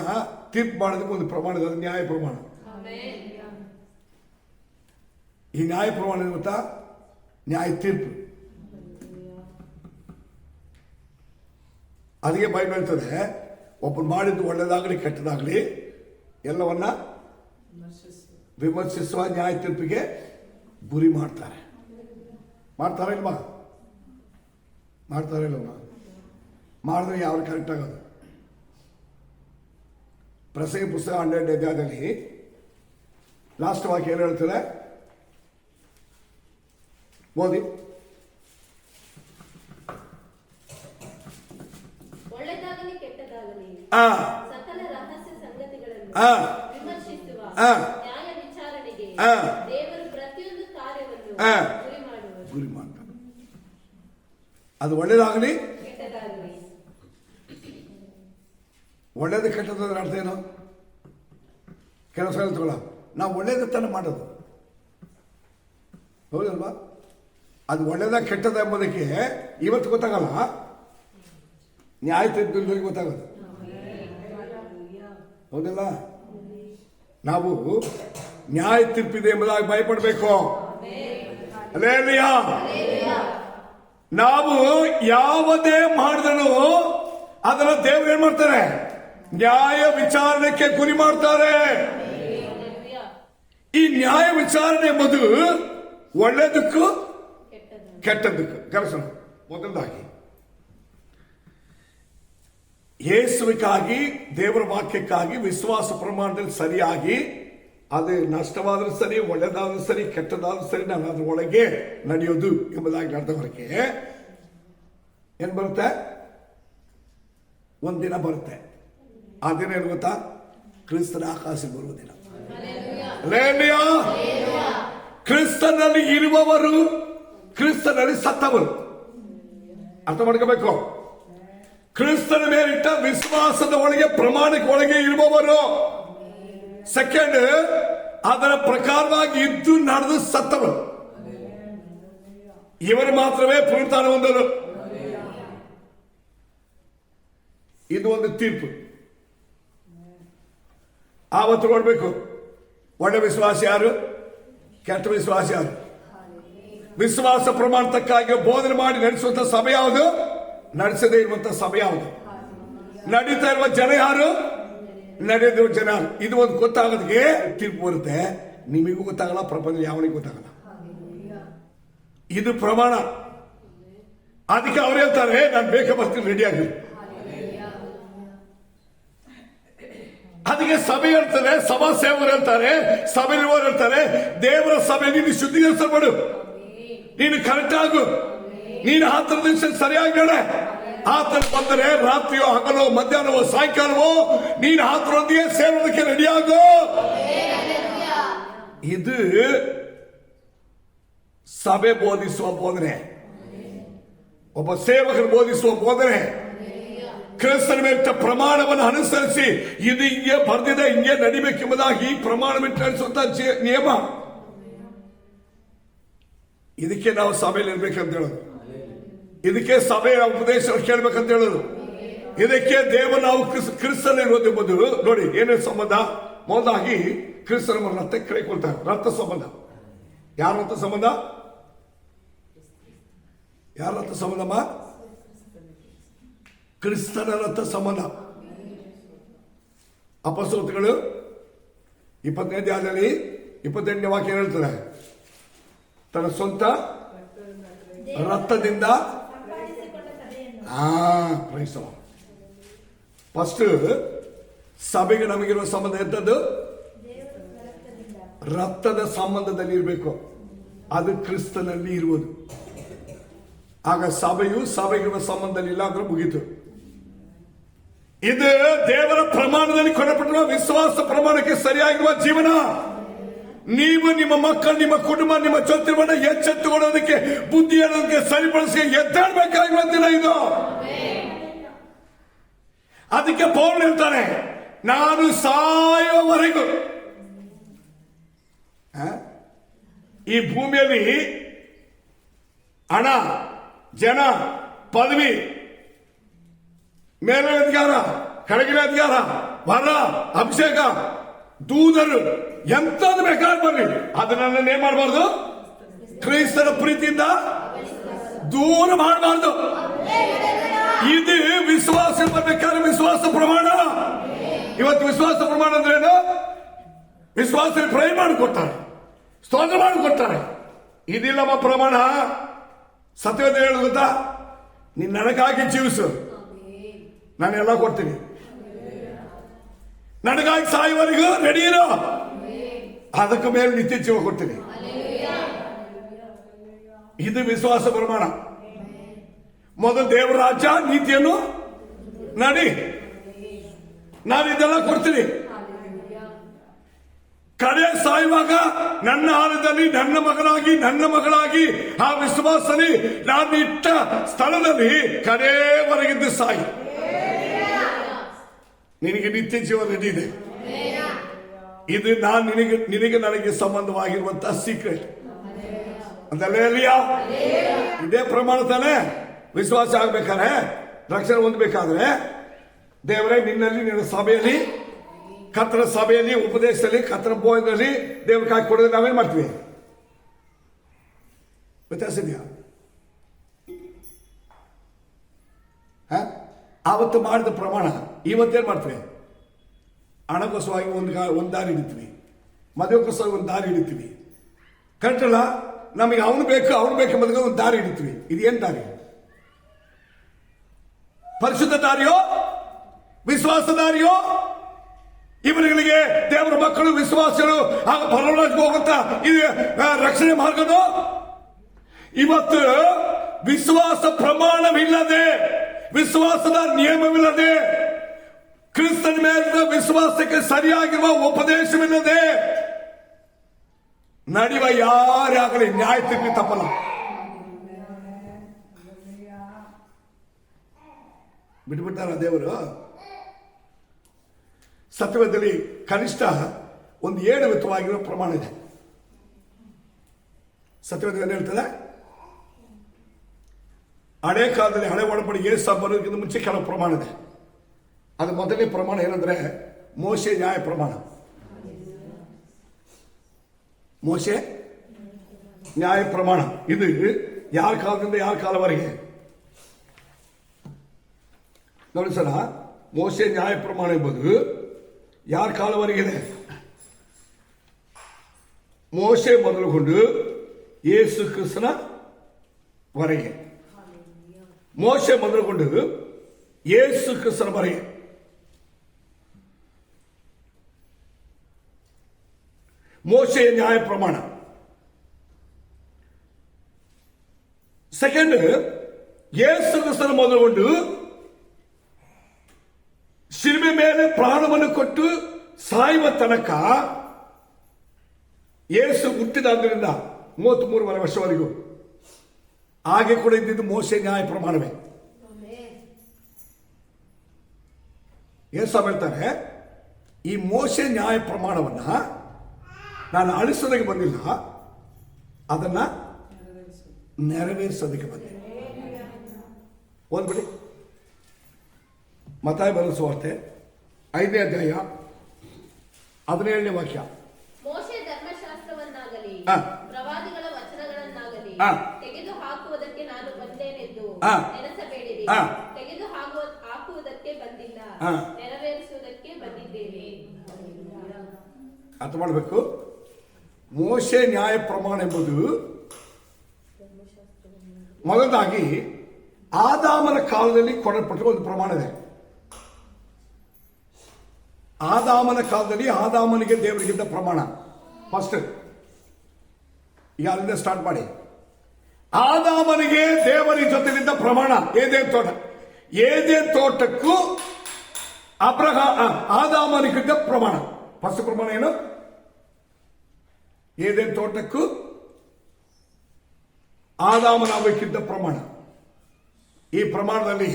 ತೀರ್ಪು ಮಾಡೋದಕ್ಕೆ ಒಂದು ಪ್ರಮಾಣ ಇದೆ, ನ್ಯಾಯ ಪ್ರಮಾಣ. ಈ ನ್ಯಾಯ ಪ್ರಮಾಣ ಗೊತ್ತಾ? ನ್ಯಾಯ ತೀರ್ಪು. ಅದಕ್ಕೆ ಬೈಬಲ್ ಹೇಳ್ತದೆ, ಒಬ್ಬರು ಮಾಡಿದ್ದು ಒಳ್ಳೇದಾಗಲಿ ಕೆಟ್ಟದಾಗಲಿ ಎಲ್ಲವನ್ನ ವಿಮರ್ಶಿಸುವ ನ್ಯಾಯ ತೀರ್ಪಿಗೆ ಗುರಿ ಮಾಡ್ತಾರೆ. ಮಾಡ್ತಾರೆ ಇಲ್ವಾ? ಮಾಡ್ತಾರೆ ಇಲ್ವಾ? ಮಾಡಿದ್ರೆ ಯಾವ ಕರೆಕ್ಟ್ ಆಗೋದು? ಪ್ರಸಂಗಿ ಪುಸ್ತಕ 12ನೇ ಅಧ್ಯಾಯದಲ್ಲಿ ಲಾಸ್ಟ್ ವಾಕ್ಯ ಏನು ಹೇಳ್ತಾರೆ ಓದಿ. ಒಳ್ಳೆದಾಗಲಿ ಕೆಟ್ಟದಾಗಲಿ ಸಕಲ ರಹಸ್ಯ ಸಂಗತಿಗಳನ್ನು ವಿಮರ್ಶಿಸುವ ನ್ಯಾಯ ವಿಚಾರಣೆಗೆ ದೇವರು ಪ್ರತಿಯೊಂದು ಕಾರ್ಯವನ್ನು ಗುರಿ ಮಾಡ್ತಾರೆ. ಅದು ಒಳ್ಳೇದಾಗಲಿ ಕೆಟ್ಟದಾಗಲಿ. ಒಳ್ಳೇದು ಕೆಟ್ಟದ ಅರ್ಥ ಏನು? ಕೆಲಸ ಹೇಳ್ತಲ್ಲ, ನಾವು ಒಳ್ಳೇದು ತಾನೆ ಮಾಡೋದು, ಹೌದಲ್ವಾ? ಅದು ಒಳ್ಳೇದ ಕೆಟ್ಟದ ಎಂಬುದಕ್ಕೆ ಇವತ್ತು ಗೊತ್ತಾಗಲ್ಲ, ನ್ಯಾಯ ತೀರ್ಪಿನಲ್ಲಿ ಗೊತ್ತಾಗೋದು, ಹೌದಲ್ಲ? ನಾವು ನ್ಯಾಯ ತೀರ್ಪಿದೆ ಎಂಬುದಾಗಿ ಭಯಪಡಬೇಕು. ಅಲ್ಲೇಲೂಯಾ. ನಾವು ಯಾವುದೇ ಮಾಡಿದನು ಅದರ ದೇವರು ಏನ್ ಮಾಡ್ತಾರೆ? ನ್ಯಾಯ ವಿಚಾರಣೆಗೆ ಗುರಿ ಮಾಡ್ತಾರೆ. ಈ ನ್ಯಾಯ ವಿಚಾರಣೆ ಎಂಬುದು ಒಳ್ಳೆದಕ್ಕೂ ಕೆಟ್ಟದಕ್ಕೂ ಕೆಲಸ. ಮೊದಲದಾಗಿ ಯೇಸುವಿಗಾಗಿ, ದೇವರ ವಾಕ್ಯಕ್ಕಾಗಿ ವಿಶ್ವಾಸ ಪ್ರಮಾಣದಲ್ಲಿ ಸರಿಯಾಗಿ, ಅದು ನಷ್ಟವಾದ್ರೂ ಸರಿ, ಒಳ್ಳೆದಾದ್ರೂ ಸರಿ, ಕೆಟ್ಟದಾದ್ರೂ ಸರಿ, ನಾನು ಅದ್ರ ಒಳಗೆ ನಡೆಯೋದು ಎಂಬುದಾಗಿ ನಡೆದವರಿಗೆ ಏನ್ ಬರುತ್ತೆ? ಒಂದಿನ ಬರುತ್ತೆ. ಆ ದಿನ ಏನು ಗೊತ್ತಾ? ಕ್ರಿಸ್ತನ ಆಕಾಶ ಬರುವ ದಿನ. ಕ್ರಿಸ್ತನಲ್ಲಿ ಇರುವವರು, ಕ್ರಿಸ್ತನಲ್ಲಿ ಸತ್ತವರು. ಅರ್ಥ ಮಾಡ್ಕೋಬೇಕು. ಕ್ರಿಸ್ತನ ಮೇಲಿಟ್ಟ ವಿಶ್ವಾಸದ ಒಳಗೆ, ಪ್ರಮಾಣಕ್ಕೆ ಒಳಗೆ ಇರುವವರು. ಸೆಕೆಂಡ್, ಅದರ ಪ್ರಕಾರವಾಗಿ ಇದ್ದು ನಡೆದು ಸತ್ತವರು. ಇವರು ಮಾತ್ರವೇ ಪುನರುತ್ಥಾನ ಹೊಂದಲು. ಇದು ಒಂದು ತೀರ್ಪು. ಆವತ್ತು ನೋಡ್ಬೇಕು ಒಳ್ಳೆ ವಿಶ್ವಾಸ ಯಾರು, ಕೆಟ್ಟ ವಿಶ್ವಾಸ ಯಾರು. ವಿಶ್ವಾಸ ಪ್ರಮಾಣಕ್ಕಾಗಿ ಬೋಧನೆ ಮಾಡಿ ನಡೆಸುವಂತ ಸಭೆ ಯಾವುದು, ನಡೆಸದೇ ಇರುವಂತ ಸಭೆ ಯಾವುದು, ನಡೀತಾ ಇರುವ ಜನ ಯಾರು, ನಡೆದಿರುವ ಜನ. ಇದು ಒಂದು ಗೊತ್ತಾಗೋದಕ್ಕೆ ತೀರ್ಪು ಬರುತ್ತೆ. ನಿಮಗೂ ಗೊತ್ತಾಗಲ್ಲ, ಪ್ರಪಂಚ ಯಾವನಿಗೂ ಗೊತ್ತಾಗಲ್ಲ. ಇದು ಪ್ರಮಾಣ. ಅದಕ್ಕೆ ಅವ್ರು ಹೇಳ್ತಾರೆ, ನಾನು ಬೇಗ ಬರ್ತೀನಿ, ರೆಡಿ ಆಗಿ. ಅದಕ್ಕೆ ಸಭೆ ಹೇಳ್ತಾರೆ, ಸಭಾ ಸೇವಕರು ಹೇಳ್ತಾರೆ, ಸಭೆಯವರು ಹೇಳ್ತಾರೆ, ದೇವರ ಸಭೆ ನೀನು ಶುದ್ಧೀಕರಿಸಲ್ಪಡು, ನೀನು ಕರೆಕ್ಟ್ ಆಗು, ನೀನು ಆತನ ಸರಿಯಾಗಿ ನಡೆ. ಆತನ ಬಂದರೆ ರಾತ್ರಿಯೋ ಹಗಲೋ ಮಧ್ಯಾಹ್ನವೋ ಸಾಯಂಕಾಲವೋ ನೀನು ಆತನೊಂದಿಗೆ ಸೇರೋದಕ್ಕೆ ರೆಡಿಯಾಗು. ಇದು ಸಭೆ ಬೋಧಿಸುವ ಬೋಧನೆ, ಒಬ್ಬ ಸೇವಕರು ಬೋಧಿಸುವ ಬೋಧನೆ. ಕ್ರಿಸ್ತನ ಮೇಲೆ ಪ್ರಮಾಣವನ್ನು ಅನುಸರಿಸಿ ಇದು ಹಿಂಗೆ ಬರ್ದಿದೆ, ಹಿಂಗೆ ನಡಿಬೇಕೆಂಬುದಾಗಿ ಈ ಪ್ರಮಾಣವನ್ನು ನಡೆಸುವಂತ ನಿಯಮ. ಇದಕ್ಕೆ ನಾವು ಸಭೆಯಲ್ಲಿ ಇರ್ಬೇಕಂತ ಹೇಳೋದು, ಇದಕ್ಕೆ ಸಭೆಯ ಉಪದೇಶ ಕೇಳಬೇಕಂತ ಹೇಳೋದು, ಇದಕ್ಕೆ ದೇವ ನಾವು ಕ್ರಿಸ್ತನ ಇರುವುದು. ನೋಡಿ ಏನೇ ಸಂಬಂಧ. ಮೊದಲಾಗಿ ಕ್ರಿಸ್ತನ ರಕ್ತ ಕೈಕೊಳ್ತಾರೆ. ರಕ್ತ ಸಂಬಂಧ. ಯಾರ ರಕ್ತ ಸಂಬಂಧ? ಯಾರ ರಕ್ತ ಸಂಬಂಧಮ್ಮ? ಕ್ರಿಸ್ತನ ರಕ್ತ ಸಂಬಂಧ. ಅಪೊಸ್ತಲರು 20ನೇ ಅಧ್ಯಾಯದಲ್ಲಿ 28ನೇ ವಾಕ್ಯ ಹೇಳ್ತಾರೆ, ತನ್ನ ಸ್ವಂತ ರಕ್ತದಿಂದ ಫಸ್ಟ್ ಸಭೆಗೆ ನಮಗಿರುವ ಸಂಬಂಧ ಎಂತದ್ದು? ರಕ್ತದ ಸಂಬಂಧದಲ್ಲಿ ಇರಬೇಕು. ಅದು ಕ್ರಿಸ್ತನಲ್ಲಿ ಇರುವುದು. ಆಗ ಸಭೆಯು ಸಭೆಗಿರುವ ಸಂಬಂಧದಲ್ಲಿ ಇಲ್ಲ ಅಂದ್ರೆ ಮುಗೀತು. ಇದು ದೇವರ ಪ್ರಮಾಣದಲ್ಲಿ ಕೊಡಲ್ಪಟ್ಟಿರುವ ವಿಶ್ವಾಸ ಪ್ರಮಾಣಕ್ಕೆ ಸರಿಯಾಗಿರುವ ಜೀವನ. ನೀವು ನಿಮ್ಮ ಮಕ್ಕಳು, ನಿಮ್ಮ ಕುಟುಂಬ, ನಿಮ್ಮ ಜೊತೆ ಎಚ್ಚೆತ್ತುಕೊಳ್ಳೋದಕ್ಕೆ, ಬುದ್ಧಿ ಹೇಳೋದಕ್ಕೆ, ಸರಿಪಡಿಸಿ ಎದ್ದಾಡಬೇಕಾಗಿರುವ ದಿನ ಇದು. ಅದಕ್ಕೆ ಪೌಲ್ ಹೇಳ್ತಾನೆ, ನಾನು ಸಾಯುವವರೆಗೂ ಈ ಭೂಮಿಯಲ್ಲಿ ಹಣ, ಜನ, ಪದವಿ, ಮೇಲಿನ ಅಧಿಕಾರ, ಕೆಳಗಿನ ಅಧಿಕಾರ, ವರ, ಅಭಿಷೇಕ, ದೂದರು, ಎಂತದ್ದು ಬೇಕಾದ್ರೆ ಬರ್ಲಿ, ಅದನ್ನ ಏನ್ ಮಾಡಬಾರ್ದು? ಕ್ರೈಸ್ತರ ಪ್ರೀತಿಯಿಂದ ದೂರ ಮಾಡಬಾರ್ದು. ಇದು ವಿಶ್ವಾಸ ಬರ್ಬೇಕಾದ್ರೆ ವಿಶ್ವಾಸ ಪ್ರಮಾಣ. ಇವತ್ತು ವಿಶ್ವಾಸ ಪ್ರಮಾಣ ಅಂದ್ರೆ ಏನು? ವಿಶ್ವಾಸ ಪ್ರೇ ಮಾಡಿಕೊಡ್ತಾರೆ, ಸ್ತೋತ್ರ ಮಾಡಿಕೊಡ್ತಾರೆ. ಇದಿಲ್ಲಮ್ಮ ಪ್ರಮಾಣ. ಸತ್ಯವೇದ ಹೇಳೋದು ಗೊತ್ತಾ? ನೀನ್ ನನಗಾಗಿ ಜೀವಿಸು, ನಾನೆಲ್ಲ ಕೊಡ್ತೀನಿ. ನನಗಾಗಿ ಸಾಯುವವರೆಗೂ ರೆಡಿ ಇರೋ, ಅದಕ್ಕೆ ಮೇಲೆ ನಿತ್ಯ ಜೀವ ಕೊಡ್ತೀನಿ. ಇದು ವಿಶ್ವಾಸ ಪ್ರಮಾಣ. ಮೊದಲು ದೇವರ ರಾಜ್ಯ ನೀತಿಯನ್ನು ನಡಿ, ನಾನು ಇದೆಲ್ಲ ಕೊಡ್ತೀನಿ. ಕಡೆ ಸಾಯುವಾಗ ನನ್ನ ಆಲದಲ್ಲಿ ನನ್ನ ಮಗಳಾಗಿ ಆ ವಿಶ್ವಾಸದಲ್ಲಿ ನಾನು ಇಟ್ಟ ಸ್ಥಳದಲ್ಲಿ ಕಡೆವರೆಗಿದ್ದು ಸಾಯಿ. ನಿನಗೆ ನಿತ್ಯ ಜೀವ ರೆಡಿ ಇದೆ. ಇದು ನಾನು ನಿನಗೆ ನನಗೆ ಸಂಬಂಧವಾಗಿರುವಂತಹ ಸೀಕ್ರೆಟ್ ಅಂತಲ್ಲ. ಇದೇ ಪ್ರಮಾಣ ತಾನೆ ವಿಶ್ವಾಸ ಆಗ್ಬೇಕಾದ್ರೆ, ರಕ್ಷಣೆ ಹೊಂದಬೇಕಾದ್ರೆ. ದೇವರೇ, ನಿನ್ನಲ್ಲಿ, ನಿನ್ನ ಸಭೆಯಲ್ಲಿ, ಕರ್ತರ ಸಭೆಯಲ್ಲಿ, ಉಪದೇಶದಲ್ಲಿ, ಕರ್ತರ ಬೋಧದಲ್ಲಿ ದೇವ್ರ ಕಾಯಿ ಕೊಡೋದು ನಾವೇನ್ ಮಾಡ್ತೀವಿ? ವ್ಯತ್ಯಾಸ ಇದೆಯಾ? ಆವತ್ತು ಮಾಡಿದ ಪ್ರಮಾಣ ಇವತ್ತೇನ್ ಮಾಡ್ತೀವಿ? ಹಣಕೋಸವಾಗಿ ಒಂದು ದಾರಿ ಹಿಡಿತೀವಿ, ಮದುವೆಗೋಸ್ಕರ ಒಂದು ದಾರಿ ಹಿಡಿತೀವಿ. ಕರೆಕ್ಟ್ ಅಲ್ಲ? ನಮಗೆ ಅವನು ಬೇಕು ಎಂಬುದಕ್ಕೆ ಒಂದು ದಾರಿ ಹಿಡಿತೀವಿ. ಇದೇನ್ ದಾರಿ? ಪರಿಶುದ್ಧ ದಾರಿಯೋ, ವಿಶ್ವಾಸ ದಾರಿಯೋ? ಇವರುಗಳಿಗೆ ದೇವರ ಮಕ್ಕಳು, ವಿಶ್ವಾಸಗಳು ಆಗ ಪರಲೋಕಕ್ಕೆ ಹೋಗುತ್ತಾ ಇದು ರಕ್ಷಣೆ ಮಾರ್ಗನೋ? ಇವತ್ತು ವಿಶ್ವಾಸ ಪ್ರಮಾಣವಿಲ್ಲದೆ, ವಿಶ್ವಾಸದ ನಿಯಮವಿಲ್ಲದೆ, ಕ್ರಿಸ್ತನ ಮೇಲಿನ ವಿಶ್ವಾಸಕ್ಕೆ ಸರಿಯಾಗಿರುವ ಉಪದೇಶವಿಲ್ಲದೆ ನಡೆಯುವ ಯಾರೇ ಆಗಲಿ ನ್ಯಾಯ ತೀರ್ಪು ತಪ್ಪಲ್ಲ. ಬಿಟ್ಬಿಟ್ಟಾರ ದೇವರು. ಸತ್ಯವೇದದಲ್ಲಿ ಕನಿಷ್ಠ ಒಂದು 7 ವಿಧವಾಗಿರೋ ಪ್ರಮಾಣ ಇದೆ. ಸತ್ಯವೇದ ಏನು ಹೇಳ್ತದೆ? ಹಳೆ ಕಾಲದಲ್ಲಿ, ಹಳೆ ಒಡಂಬಡಿಕೆ ಯೇಸು ಬರೋದಕ್ಕಿಂತ ಮುಂಚೆ ಕೆಲವು ಪ್ರಮಾಣ ಇದೆ. ಅದು ಮೊದಲನೇ ಪ್ರಮಾಣ ಏನಂದ್ರೆ ಮೋಶೆ ನ್ಯಾಯ ಪ್ರಮಾಣ. ಮೋಶೆ ನ್ಯಾಯ ಪ್ರಮಾಣ ಇದು ಯಾರ ಕಾಲದಿಂದ ಯಾರ ಕಾಲವರೆಗೆ ನೋಡಿ ಸರ. ಮೋಶೆ ನ್ಯಾಯ ಪ್ರಮಾಣ ಎಂಬುದು ಯಾರ ಕಾಲವರೆಗಿದೆ? ಮೋಶೆ ಮೊದಲುಗೊಂಡು ಯೇಸು ಕ್ರಿಸ್ತನ ವರೆಗೆ. ಮೋಶೆ ಮೊದಲುಗೊಂಡು ಯೇಸು ಕ್ರಿಸ್ತನ ವರೆಗೆ. ಮೋಶೆ ನ್ಯಾಯ ಪ್ರಮಾಣ. ಸೆಕೆಂಡ್, ಯೇಸು ಕ್ರಿಸ್ತನ ಮೊದಲುಗೊಂಡು ಶಿಲುಬೆ ಮೇಲೆ ಪ್ರಾಣವನ್ನು ಕೊಟ್ಟು ಸಾಯುವ ತನಕ ಯೇಸು ಹುಟ್ಟಿದಾದ್ರಿಂದ 33 ವರ್ಷವರೆಗೂ ಹಾಗೆ ಕೂಡ ಇದ್ದಿದ್ದು ಮೋಶೆ ನ್ಯಾಯ ಪ್ರಮಾಣವೇ. ಯೇಸು ಹೇಳ್ತಾರೆ, ಈ ಮೋಶೆ ನ್ಯಾಯ ಪ್ರಮಾಣವನ್ನ ನಾನು ಅಳಿಸೋದಕ್ಕೆ ಬಂದಿಲ್ಲ, ಅದನ್ನ ನೆರವೇರಿಸೋದಕ್ಕೆ ಬಂದೆ. ಓದ್ಬಿಡಿ. ಮತ್ತಾಯ ಬರೆದ ಸುವಾರ್ತೆ 5ನೇ ಅಧ್ಯಾಯ 17ನೇ ವಾಕ್ಯ. ಮೋಶೆ ಧರ್ಮಶಾಸ್ತ್ರವನ್ನಾಗಲಿ ಪ್ರವಾದಿಗಳ ವಚನಗಳನ್ನಾಗಲಿ ತೆಗೆದು ಹಾಕುವುದಕ್ಕೆ ನಾನು ಬಂದೇನೆಂದು ನೆನೆಸಬೇಡಿರಿ. ತೆಗೆದು ಹಾಕುವುದಕ್ಕೆ ಬಂದಿಲ್ಲ, ನೆರವೇರಿಸುವುದಕ್ಕೆ ಬಂದಿದ್ದೇನೆ. ಅರ್ಥ ಮಾಡಬೇಕು. ಮೋಶೆ ನ್ಯಾಯ ಪ್ರಮಾಣ ಎಂಬುದು ಮೊದಲಾಗಿ ಆದಾಮನ ಕಾಲದಲ್ಲಿ ಕೊಡಲ್ಪಟ್ಟಿರುವ ಒಂದು ಪ್ರಮಾಣ ಇದೆ. ಆದಾಮನ ಕಾಲದಲ್ಲಿ ಆದಾಮನಿಗೆ ದೇವರಿಗಿದ್ದ ಪ್ರಮಾಣ ಫಸ್ಟ್. ಈಗ ಅಲ್ಲಿಂದ ಸ್ಟಾರ್ಟ್ ಮಾಡಿ. ಆದಾಮನಿಗೆ, ದೇವರ ಜೊತೆಲಿದ್ದ ಪ್ರಮಾಣ ಏದೇನ್ ತೋಟ. ಏದೇನ್ ತೋಟಕ್ಕೂ ಆದಾಮನಿಗಿದ್ದ ಪ್ರಮಾಣ. ಫಸ್ಟ್ ಪ್ರಮಾಣ ಏನು? ಏದೇನ್ ತೋಟಕ್ಕೂ ಆದಾಮನಾಗಬೇಕಿದ್ದ ಪ್ರಮಾಣ. ಈ ಪ್ರಮಾಣದಲ್ಲಿ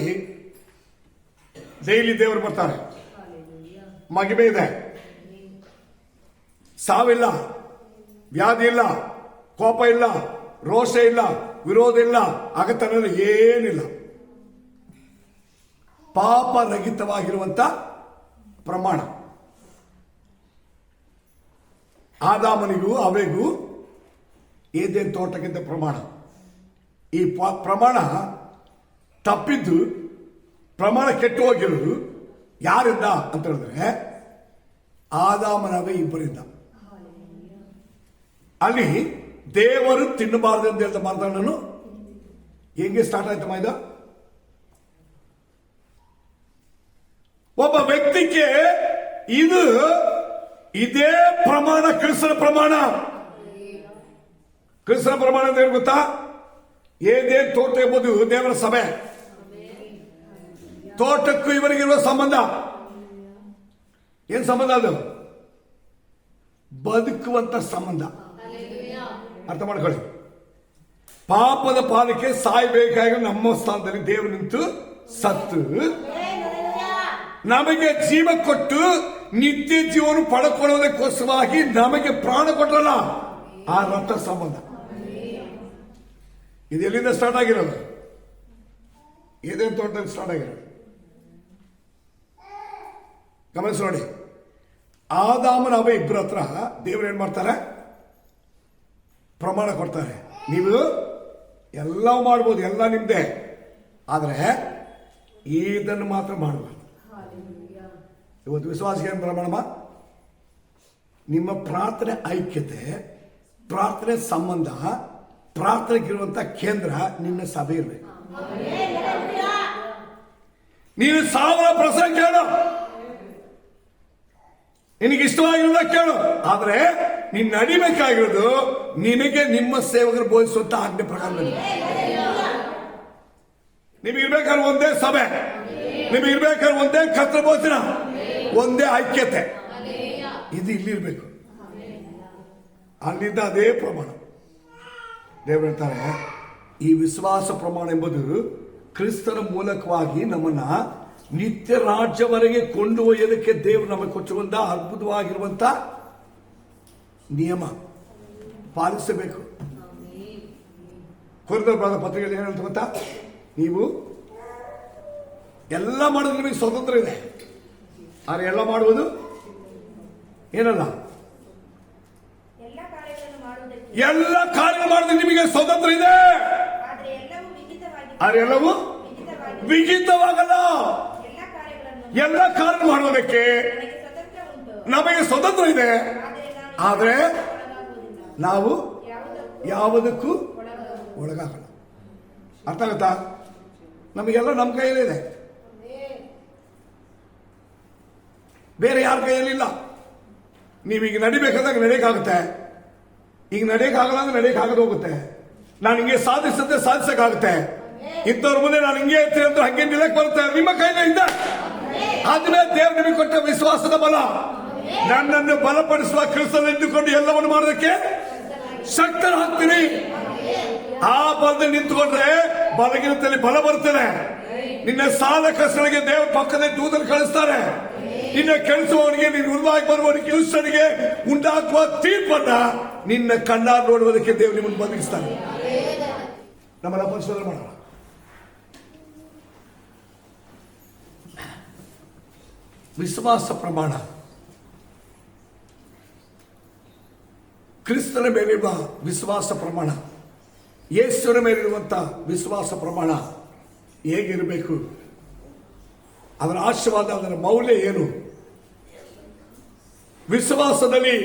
ಡೈಲಿ ದೇವರು ಬರ್ತಾರೆ, ಮಗಿಮೆ ಇದೆ, ಸಾವಿಲ್ಲ, ವ್ಯಾಧಿ ಇಲ್ಲ, ಕೋಪ ಇಲ್ಲ, ರೋಷ ಇಲ್ಲ, ವಿರೋಧ ಇಲ್ಲ, ಅಗತನ ಏನಿಲ್ಲ, ಪಾಪರಹಿತವಾಗಿರುವಂತ ಪ್ರಮಾಣ. ಆದಾಮನಿಗೂ ಅವೆಗೂ ಏದೇನ್ ತೋಟಕ್ಕಿಂತ ಪ್ರಮಾಣ. ಈ ಪ್ರಮಾಣ ತಪ್ಪಿದ್ದು, ಪ್ರಮಾಣ ಕೆಟ್ಟು ಹೋಗಿರೋದು ಯಾರಿಂದ ಅಂತ ಹೇಳಿದ್ರೆ ಆದಾಮನವೇ ಇಬ್ಬರಿಂದ. ಅಲ್ಲಿ ದೇವರು ತಿನ್ನಬಾರದು ಅಂತ ಹೇಳ್ತಾ ಮಾತಾಡೋನು ಹೆಂಗೆ ಸ್ಟಾರ್ಟ್ ಆಯ್ತಮ್ಮ ಇದು? ಒಬ್ಬ ವ್ಯಕ್ತಿಗೆ ಇದು ಇದೇ ಪ್ರಮಾಣ, ಕ್ರಿಸ್ತನ ಪ್ರಮಾಣ. ಕ್ರಿಸ್ತನ ಪ್ರಮಾಣ ಅಂತ ಏನು ಗೊತ್ತಾ? ಏದೇನ್ ತೋಟ ಎಂಬುದು ದೇವರ ಸಭೆ. ತೋಟಕ್ಕೂ ಇವರಿಗಿರುವ ಸಂಬಂಧ ಏನ್ ಸಂಬಂಧ? ಅದು ಬದುಕುವಂತ ಸಂಬಂಧ. ಅರ್ಥ ಮಾಡ್ಕೊಳ್ಳಿ. ಪಾಪದ ಪಾಲಕ್ಕೆ ಸಾಯ್ಬೇಕಾಗಿ ನಮ್ಮ ಸ್ಥಾನದಲ್ಲಿ ದೇವರು ನಿಂತು ಸತ್ತು ನಮಗೆ ಜೀವ ಕೊಟ್ಟು ನಿತ್ಯ ಜೀವನ ಪಡ್ಕೊಳ್ಳೋದಕ್ಕೋಸ್ಕರವಾಗಿ ನಮಗೆ ಪ್ರಾಣ ಕೊಟ್ಟರಲ್ಲ, ಆ ರಕ್ತ ಸಂಬಂಧ. ಇದು ಎಲ್ಲಿಂದ ಸ್ಟಾರ್ಟ್ ಆಗಿರೋದು? ಏದೇನ್ ತೋಟದಲ್ಲಿ ಸ್ಟಾರ್ಟ್ ಆಗಿರೋದು. ಗಮನಿಸಿ ನೋಡಿ, ಆದಾಮನ ಅವ ಇಬ್ಬರ ಹತ್ರ ದೇವರು ಏನ್ ಮಾಡ್ತಾರೆ? ಪ್ರಮಾಣ ಕೊಡ್ತಾರೆ. ನೀವು ಎಲ್ಲ ಮಾಡ್ಬೋದು, ಎಲ್ಲ ನಿಮ್ದೆ, ಆದ್ರೆ ಇದನ್ನು ಮಾತ್ರ ಮಾಡಬಾರ್ದು. ಇವತ್ತು ವಿಶ್ವಾಸಿಗೆ ಏನು ಪ್ರಮಾಣಮ್ಮ? ನಿಮ್ಮ ಪ್ರಾರ್ಥನೆ ಐಕ್ಯತೆ, ಪ್ರಾರ್ಥನೆ ಸಂಬಂಧ, ಪ್ರಾರ್ಥನೆಗಿರುವಂತ ಕೇಂದ್ರ ನಿನ್ನ ಸಭೆ ಇರಬೇಕು. ನೀನು 1000% ಕೇಳು, ನಿನಗೆ ಇಷ್ಟವಾಗಿರೋದ ಕೇಳು, ಆದ್ರೆ ನೀನ್ ನಡಿಬೇಕಾಗಿರೋದು ನಿನಗೆ ನಿಮ್ಮ ಸೇವಕರು ಬೋಧಿಸುವಂತ ಆಜ್ಞೆ ಪ್ರಕಾರ. ನಿಮಗೆ ಇರ್ಬೇಕಾದ್ರೆ ಒಂದೇ ಸಭೆ, ನಿಮಗೆ ಇರ್ಬೇಕಾದ್ರೆ ಒಂದೇ ಕರ್ತೃ ಬೋಧನ, ಒಂದೇ ಐಕ್ಯತೆ. ಇದು ಇಲ್ಲಿರ್ಬೇಕು. ಅಲ್ಲಿದ್ದ ಅದೇ ಪ್ರಮಾಣ. ದೇವರು ಹೇಳ್ತಾರೆ, ಈ ವಿಶ್ವಾಸ ಪ್ರಮಾಣ ಎಂಬುದು ಕ್ರಿಸ್ತನ ಮೂಲಕವಾಗಿ ನಮ್ಮನ್ನ ನಿತ್ಯ ರಾಜ್ಯವರೆಗೆ ಕೊಂಡೊಯ್ಯೋದಕ್ಕೆ ದೇವರು ನಮಗೆ ಕೊಟ್ಟಿರುವಂತ ಅದ್ಭುತವಾಗಿರುವಂತ ನಿಯಮ. ಪಾಲಿಸಬೇಕು. ಕೊರಿಯದವರ ಬರೆದ ಪತ್ರಿಕೆಯಲ್ಲಿ ಏನಂತ ಗೊತ್ತಾ? ನೀವು ಎಲ್ಲ ಮಾಡೋದು ನಿಮಗೆ ಸ್ವತಂತ್ರ ಇದೆ, ಆದ್ರೆ ಎಲ್ಲ ಮಾಡುವುದು ಏನಲ್ಲ, ಎಲ್ಲ ಕಾರ್ಯ ಮಾಡೋದು ನಿಮಗೆ ಸ್ವತಂತ್ರ ಇದೆ, ಆದ್ರೆ ಎಲ್ಲವೂ ವಿಹಿತವಾಗಲ್ಲ. ಎಲ್ಲ ಕಾರ್ಯ ಮಾಡುವುದಕ್ಕೆ ನಮಗೆ ಸ್ವತಂತ್ರ ಇದೆ, ಆದ್ರೆ ನಾವು ಯಾವುದಕ್ಕೂ ಒಳಗಾಗಲ್ಲ. ಅರ್ಥ ಆಗುತ್ತಾ? ನಮಗೆಲ್ಲ ನಮ್ಮ ಕೈಯಲ್ಲಿದೆ, ಬೇರೆ ಯಾರ ಕೈಯಲ್ಲಿಲ್ಲ. ನೀವೀಗ ನಡಿಬೇಕಾದಾಗ ನಡೆಯಕ್ಕಾಗುತ್ತೆ, ಈಗ ನಡೆಯಕ್ಕಾಗಲ್ಲ ಅಂದ್ರೆ ನಡೆಯಕ್ಕಾಗದ ಹೋಗುತ್ತೆ. ನಾನು ಹಿಂಗೆ ಸಾಧಿಸಕ್ಕಾಗುತ್ತೆ, ಇಂಥವ್ರ ಮುಂದೆ ನಾನು ಹಿಂಗೆ ಇರ್ತೀನಿ ಅಂದ್ರೆ ಹಂಗೆ ನಿಲ್ಲಕ್ಕೆ ಬರುತ್ತೆ. ನಿಮ್ಮ ಕೈಲೇ ಇದೆ. ಆದ್ರೆ ದೇವರು ನಿಮಗೆ ಕೊಟ್ಟ ವಿಶ್ವಾಸದ ಬಲ, ನನ್ನನ್ನು ಬಲಪಡಿಸುವ ಕ್ರಿಸ್ತನಲ್ಲಿ ನಿಂತುಕೊಂಡು ಎಲ್ಲವನ್ನು ಮಾಡೋದಕ್ಕೆ ಶಕ್ತರಾಗ್ತೀನಿ. ಆ ಬಲದಲ್ಲಿ ನಿಂತುಕೊಂಡ್ರೆ ಬಲಗಿನದಲ್ಲಿ ಬಲ ಬರ್ತದೆ. ನಿನ್ನ ಸಾಲ ಕಷ್ಟಗಳಿಗೆ ದೇವರ ಪಕ್ಕದಲ್ಲಿ ದೂತರು ಕಳಿಸ್ತಾರೆ. ನಿನ್ನ ಕೆಲಸವನಿಗೆ, ನಿನ್ನ ಉರುವಾಗಿ ಬರುವವನಿಗೆ, ದುಷ್ಟನಿಗೆ ಉಂಟಾಗುವ ತೀರ್ಪನ್ನ ನಿನ್ನ ಕಣ್ಣಾರ್ ನೋಡುವುದಕ್ಕೆ ದೇವರು ನಿಮ್ಮನ್ನು ಬದುಕಿಸ್ತಾನೆ. ನಮ್ಮನ್ನ ಪರಿಶೋಧನೆ ಮಾಡೋಣ. ವಿಶ್ವಾಸ ಪ್ರಮಾಣ, ಕ್ರಿಸ್ತನ ಮೇಲಿರುವ ವಿಶ್ವಾಸ ಪ್ರಮಾಣ, ಯೇಸುವಿನ ಮೇಲಿರುವಂತಹ ವಿಶ್ವಾಸ ಪ್ರಮಾಣ ಹೇಗಿರಬೇಕು? ಅದರ ಆಶೀರ್ವಾದ, ಅದರ ಮೌಲ್ಯ ಏನು? ವಿಶ್ವಾಸದಲ್ಲಿ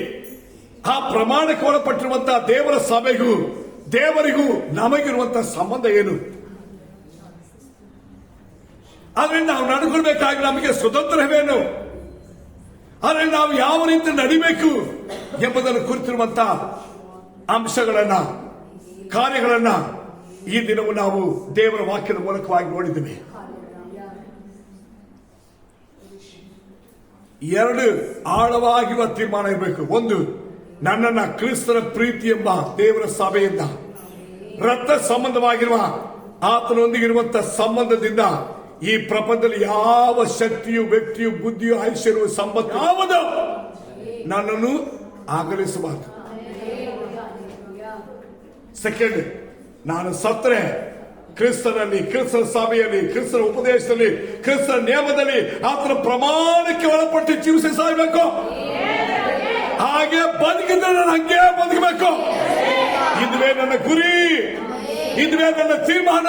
ಆ ಪ್ರಮಾಣಕ್ಕೆ ಒಳಪಟ್ಟಿರುವಂತಹ ದೇವರ ಸಭೆಗೂ ದೇವರಿಗೂ ನಮಗಿರುವಂತಹ ಸಂಬಂಧ ಏನು? ಆದ್ರೆ ನಾವು ನಡ್ಕೊಳ್ಬೇಕಾಗಿ ನಮಗೆ ಸ್ವತಂತ್ರವೇನು? ಆದ್ರೆ ನಾವು ಯಾವ ರೀತಿ ನಡಿಬೇಕು ಎಂಬುದನ್ನು ಕುರಿತಿರುವಂತಹ ಅಂಶಗಳನ್ನ, ಕಾರ್ಯಗಳನ್ನ ಈ ದಿನವೂ ನಾವು ದೇವರ ವಾಕ್ಯದ ಮೂಲಕವಾಗಿ ನೋಡಿದ್ದೇವೆ. ಎರಡು ಆಳವಾಗಿರುವ ತೀರ್ಮಾನ ಇರಬೇಕು. ಒಂದು, ನನ್ನನ್ನ ಕ್ರಿಸ್ತನ ಪ್ರೀತಿ ಎಂಬ ದೇವರ ಸಭೆಯಿಂದ, ರಕ್ತ ಸಂಬಂಧವಾಗಿರುವ ಆತನೊಂದಿಗಿರುವಂತಹ ಸಂಬಂಧದಿಂದ ಈ ಪ್ರಪಂಚದಲ್ಲಿ ಯಾವ ಶಕ್ತಿಯು, ವ್ಯಕ್ತಿಯು, ಬುದ್ಧಿಯು, ಐಶ್ವರ್ಯವು, ಸಂಪತ್ತು ಯಾವುದು ನನ್ನನ್ನು ಆಗಲಿಸಬಾರದು. ಸೆಕೆಂಡ್, ನಾನು ಸತ್ತರೆ ಕ್ರಿಸ್ತನಲ್ಲಿ, ಕ್ರಿಸ್ತನ ಸಭೆಯಲ್ಲಿ, ಕ್ರಿಸ್ತನ ಉಪದೇಶದಲ್ಲಿ, ಕ್ರಿಸ್ತನ ನಿಯಮದಲ್ಲಿ, ಆತನ ಪ್ರಮಾಣಕ್ಕೆ ಒಳಪಟ್ಟು ಜೀವಿಸಿ ಸಾಯಬೇಕು. ಹಾಗೆ ಬದುಕಿದ್ರೆ ನಾನು ಹಂಗೆ ಬದುಕಬೇಕು. ಇದುವೇ ನನ್ನ ಗುರಿ, ಇದುವೇ ನನ್ನ ತೀರ್ಮಾನ.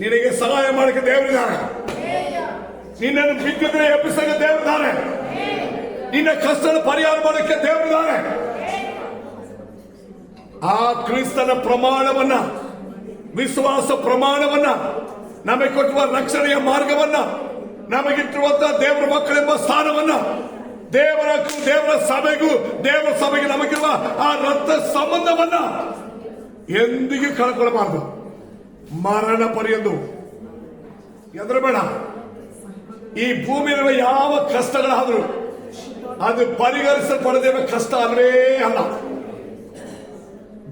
ನಿನಗೆ ಸಹಾಯ ಮಾಡಕ್ಕೆ ದೇವರಿದ್ದಾರೆ. ನಿನ್ನನ್ನು ಬಿದ್ದಿದ್ರೆ ಎಬ್ಬಿಸಕ್ಕೆ ದೇವರಿದ್ದಾರೆ. ನಿನ್ನ ಕಷ್ಟದ ಪರಿಹಾರ ಮಾಡಕ್ಕೆ ದೇವರಿದ್ದಾರೆ. ಆ ಕ್ರಿಸ್ತನ ಪ್ರಮಾಣವನ್ನ, ವಿಶ್ವಾಸ ಪ್ರಮಾಣವನ್ನ, ನಮಗೆ ಕೊಟ್ಟುವ ರಕ್ಷಣೆಯ ಮಾರ್ಗವನ್ನ, ನಮಗಿಟ್ಟಿರುವಂತಹ ದೇವರ ಮಕ್ಕಳೆಂಬ ಸ್ಥಾನವನ್ನ, ದೇವರ ಸಭೆಗೆ ನಮಗಿರುವ ಆ ರಕ್ತ ಸಂಬಂಧವನ್ನ ಎಂದಿಗೂ ಕಳ್ಕೊಳ್ಬಾರ್ದು. ಮರಣ ಪರ್ಯಂತ ಹೆದರಬೇಡ. ಈ ಭೂಮಿಯಲ್ಲಿರುವ ಯಾವ ಕಷ್ಟಗಳಾದರೂ ಅದು ಪರಿಹರಿಸಲ್ಪಡದೇ ಕಷ್ಟ ಅಲ್ವೇ ಅಲ್ಲ.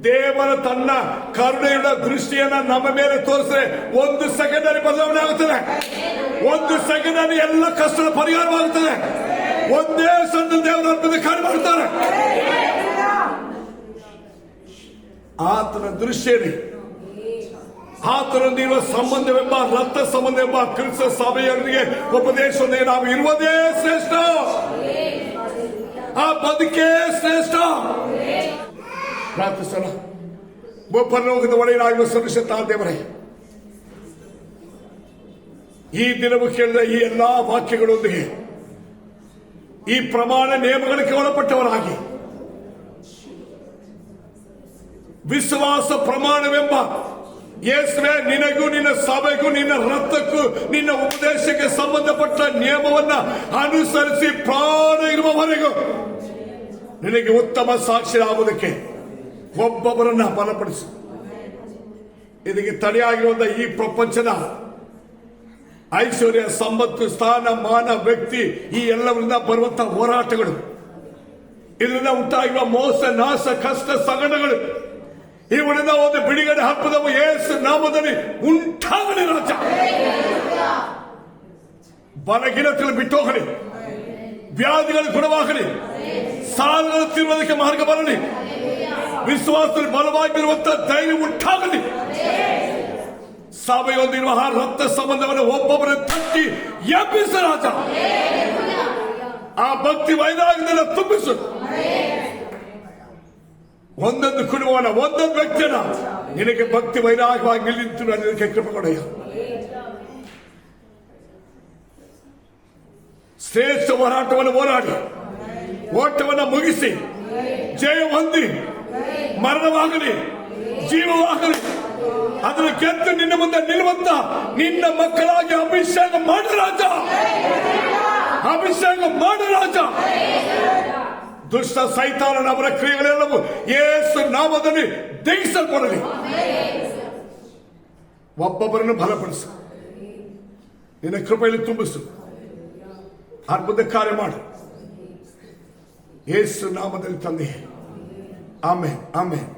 ದೇವರ ತನ್ನ ಕರುಣೆಯುಳ್ಳ ದೃಷ್ಟಿಯನ್ನ ನಮ್ಮ ಮೇಲೆ ತೋರಿಸಿದ್ರೆ 1 ಸೆಕೆಂಡ್ ಅಲ್ಲಿ ಬದಲಾವಣೆ ಆಗುತ್ತದೆ. 1 ಸೆಕೆಂಡ್ ಅಲ್ಲಿ ಎಲ್ಲ ಕಷ್ಟದ ಪರಿಹಾರವಾಗುತ್ತದೆ. ಒಂದೇ ಸಣ್ಣ ದೇವರ ಅರ್ಪಣೆ ಕಾರ್ಯ ಮಾಡುತ್ತಾರೆ. ಆತನ ದೃಷ್ಟಿಯಲ್ಲಿ ಆತನೊಂದಿರುವ ಸಂಬಂಧವೆಂಬ, ರಕ್ತ ಸಂಬಂಧವೆಂಬ ಕ್ರಿಸ್ತ ಸಭೆಯೊಂದಿಗೆ ಉಪದೇಶವನ್ನೇ ನಾವು ಇರುವುದೇ ಶ್ರೇಷ್ಠ. ಆ ಬದುಕೇ ಶ್ರೇಷ್ಠ. ಪ್ರಾರ್ಥಿಸೋಣ. ಪರಲೋಕದ ಒಡೆಯನಾಗಿರುವ ಸರ್ವಶಕ್ತ ದೇವರೇ, ಈ ದಿನವೂ ಕೇಳಿದ ಈ ಎಲ್ಲಾ ವಾಕ್ಯಗಳೊಂದಿಗೆ ಈ ಪ್ರಮಾಣ ನಿಯಮಗಳಿಗೆ ಒಳಪಟ್ಟವರಾಗಿ ವಿಶ್ವಾಸ ಪ್ರಮಾಣವೆಂಬ ಯೇಸುವೇ, ನಿನಗೂ ನಿನ್ನ ಸಭೆಗೂ ನಿನ್ನ ರಕ್ತಕ್ಕೂ ನಿನ್ನ ಉಪದೇಶಕ್ಕೆ ಸಂಬಂಧಪಟ್ಟ ನಿಯಮವನ್ನ ಅನುಸರಿಸಿ ಪ್ರಾಣ ಇರುವವರೆಗೂ ನಿನಗೆ ಉತ್ತಮ ಸಾಕ್ಷಿಯಾಗುವುದಕ್ಕೆ ಒಬ್ಬೊಬ್ಬರನ್ನ ಬಲಪಡಿಸು. ಇದಕ್ಕೆ ತಡೆಯಾಗಿರುವಂತಹ ಈ ಪ್ರಪಂಚದ ಐಶ್ವರ್ಯ, ಸಂಪತ್ತು, ಸ್ಥಾನ, ಮಾನ, ವ್ಯಕ್ತಿ, ಈ ಎಲ್ಲವರಿಂದ ಬರುವಂತಹ ಹೋರಾಟಗಳು, ಇದರಿಂದ ಉಂಟಾಗಿರುವ ಮೋಸ, ನಾಶ, ಕಷ್ಟ, ಸಂಕಟಗಳು, ಇವುಗಳಿಂದ ಒಂದು ಬಿಡುಗಡೆ ಹಬ್ಬದವು ಯೇಸು ನಾಮದಲ್ಲಿ ಉಂಟಾಗಲಿ. ರಾಜ, ಬಲಹೀನತೆಗಳು ಬಿಟ್ಟು ಹೋಗಲಿ, ವ್ಯಾಧಿಗಳು ಗುಣವಾಗಲಿ, ಸಾಲಗಳು ತೀರುವುದಕ್ಕೆ ಮಾರ್ಗ ಬರಲಿ, ವಿಶ್ವಾಸದಲ್ಲಿ ಬಲವಾಗಿರುವಂತಹ ಧೈರ್ಯ ಉಂಟಾಗಲಿ. ಸಭೆಯೊಂದಿರುವ ಆ ರಕ್ತ ಸಂಬಂಧವನ್ನು ಒಬ್ಬೊಬ್ಬರ ತಟ್ಟಿ ಎಬ್ಬಿಸ ರಾಜ. ಆ ಭಕ್ತಿ ವೈರಾಗ್ಯದಿಂದ ತುಂಬಿಸು. ಒಂದೊಂದು ಕುಟುಂಬವನ್ನ, ಒಂದೊಂದು ವ್ಯಕ್ತಿಯನ್ನ ನಿನಗೆ ಭಕ್ತಿ ವೈರಾಗ್ಯವಾಗಿ ನಿಲ್ಲಿತು ನಿನಗೆ ಕೃಪೆ ಕೊಡಯ್ಯ. ಶ್ರೇಷ್ಠ ಹೋರಾಟವನ್ನು ಹೋರಾಡಿ ಓಟವನ್ನು ಮುಗಿಸಿ ಜಯ ಹೊಂದಿ ಮರಣವಾಗಲಿ ಜೀವವಾಗಲಿ ಅದನ್ನು ಗೆದ್ದು ನಿನ್ನ ಮುಂದೆ ನಿಲ್ಲುವಂತ ನಿನ್ನ ಮಕ್ಕಳಾಗಿ ಅಭಿಷೇಕ ಮಾಡು ರಾಜ. ಅಭಿಷೇಕ ಮಾಡು ರಾಜ. ದುಷ್ಟ ಸೈತಾನನ ಅವರ ಕ್ರಿಯೆಗಳೆಲ್ಲವೂ ಯೇಸು ನಾಮದಲ್ಲಿ ದಹಿಸಲ್ಪಡಲಿ. ಒಬ್ಬೊಬ್ಬರನ್ನು ಬಲಪಡಿಸು, ನಿನ್ನ ಕೃಪೆಯಲ್ಲಿ ತುಂಬಿಸು, ಅದ್ಭುತ ಕಾರ್ಯ ಮಾಡು. ಯೇಸು ನಾಮದಲ್ಲಿ ತಂದೆ. Amen, amen.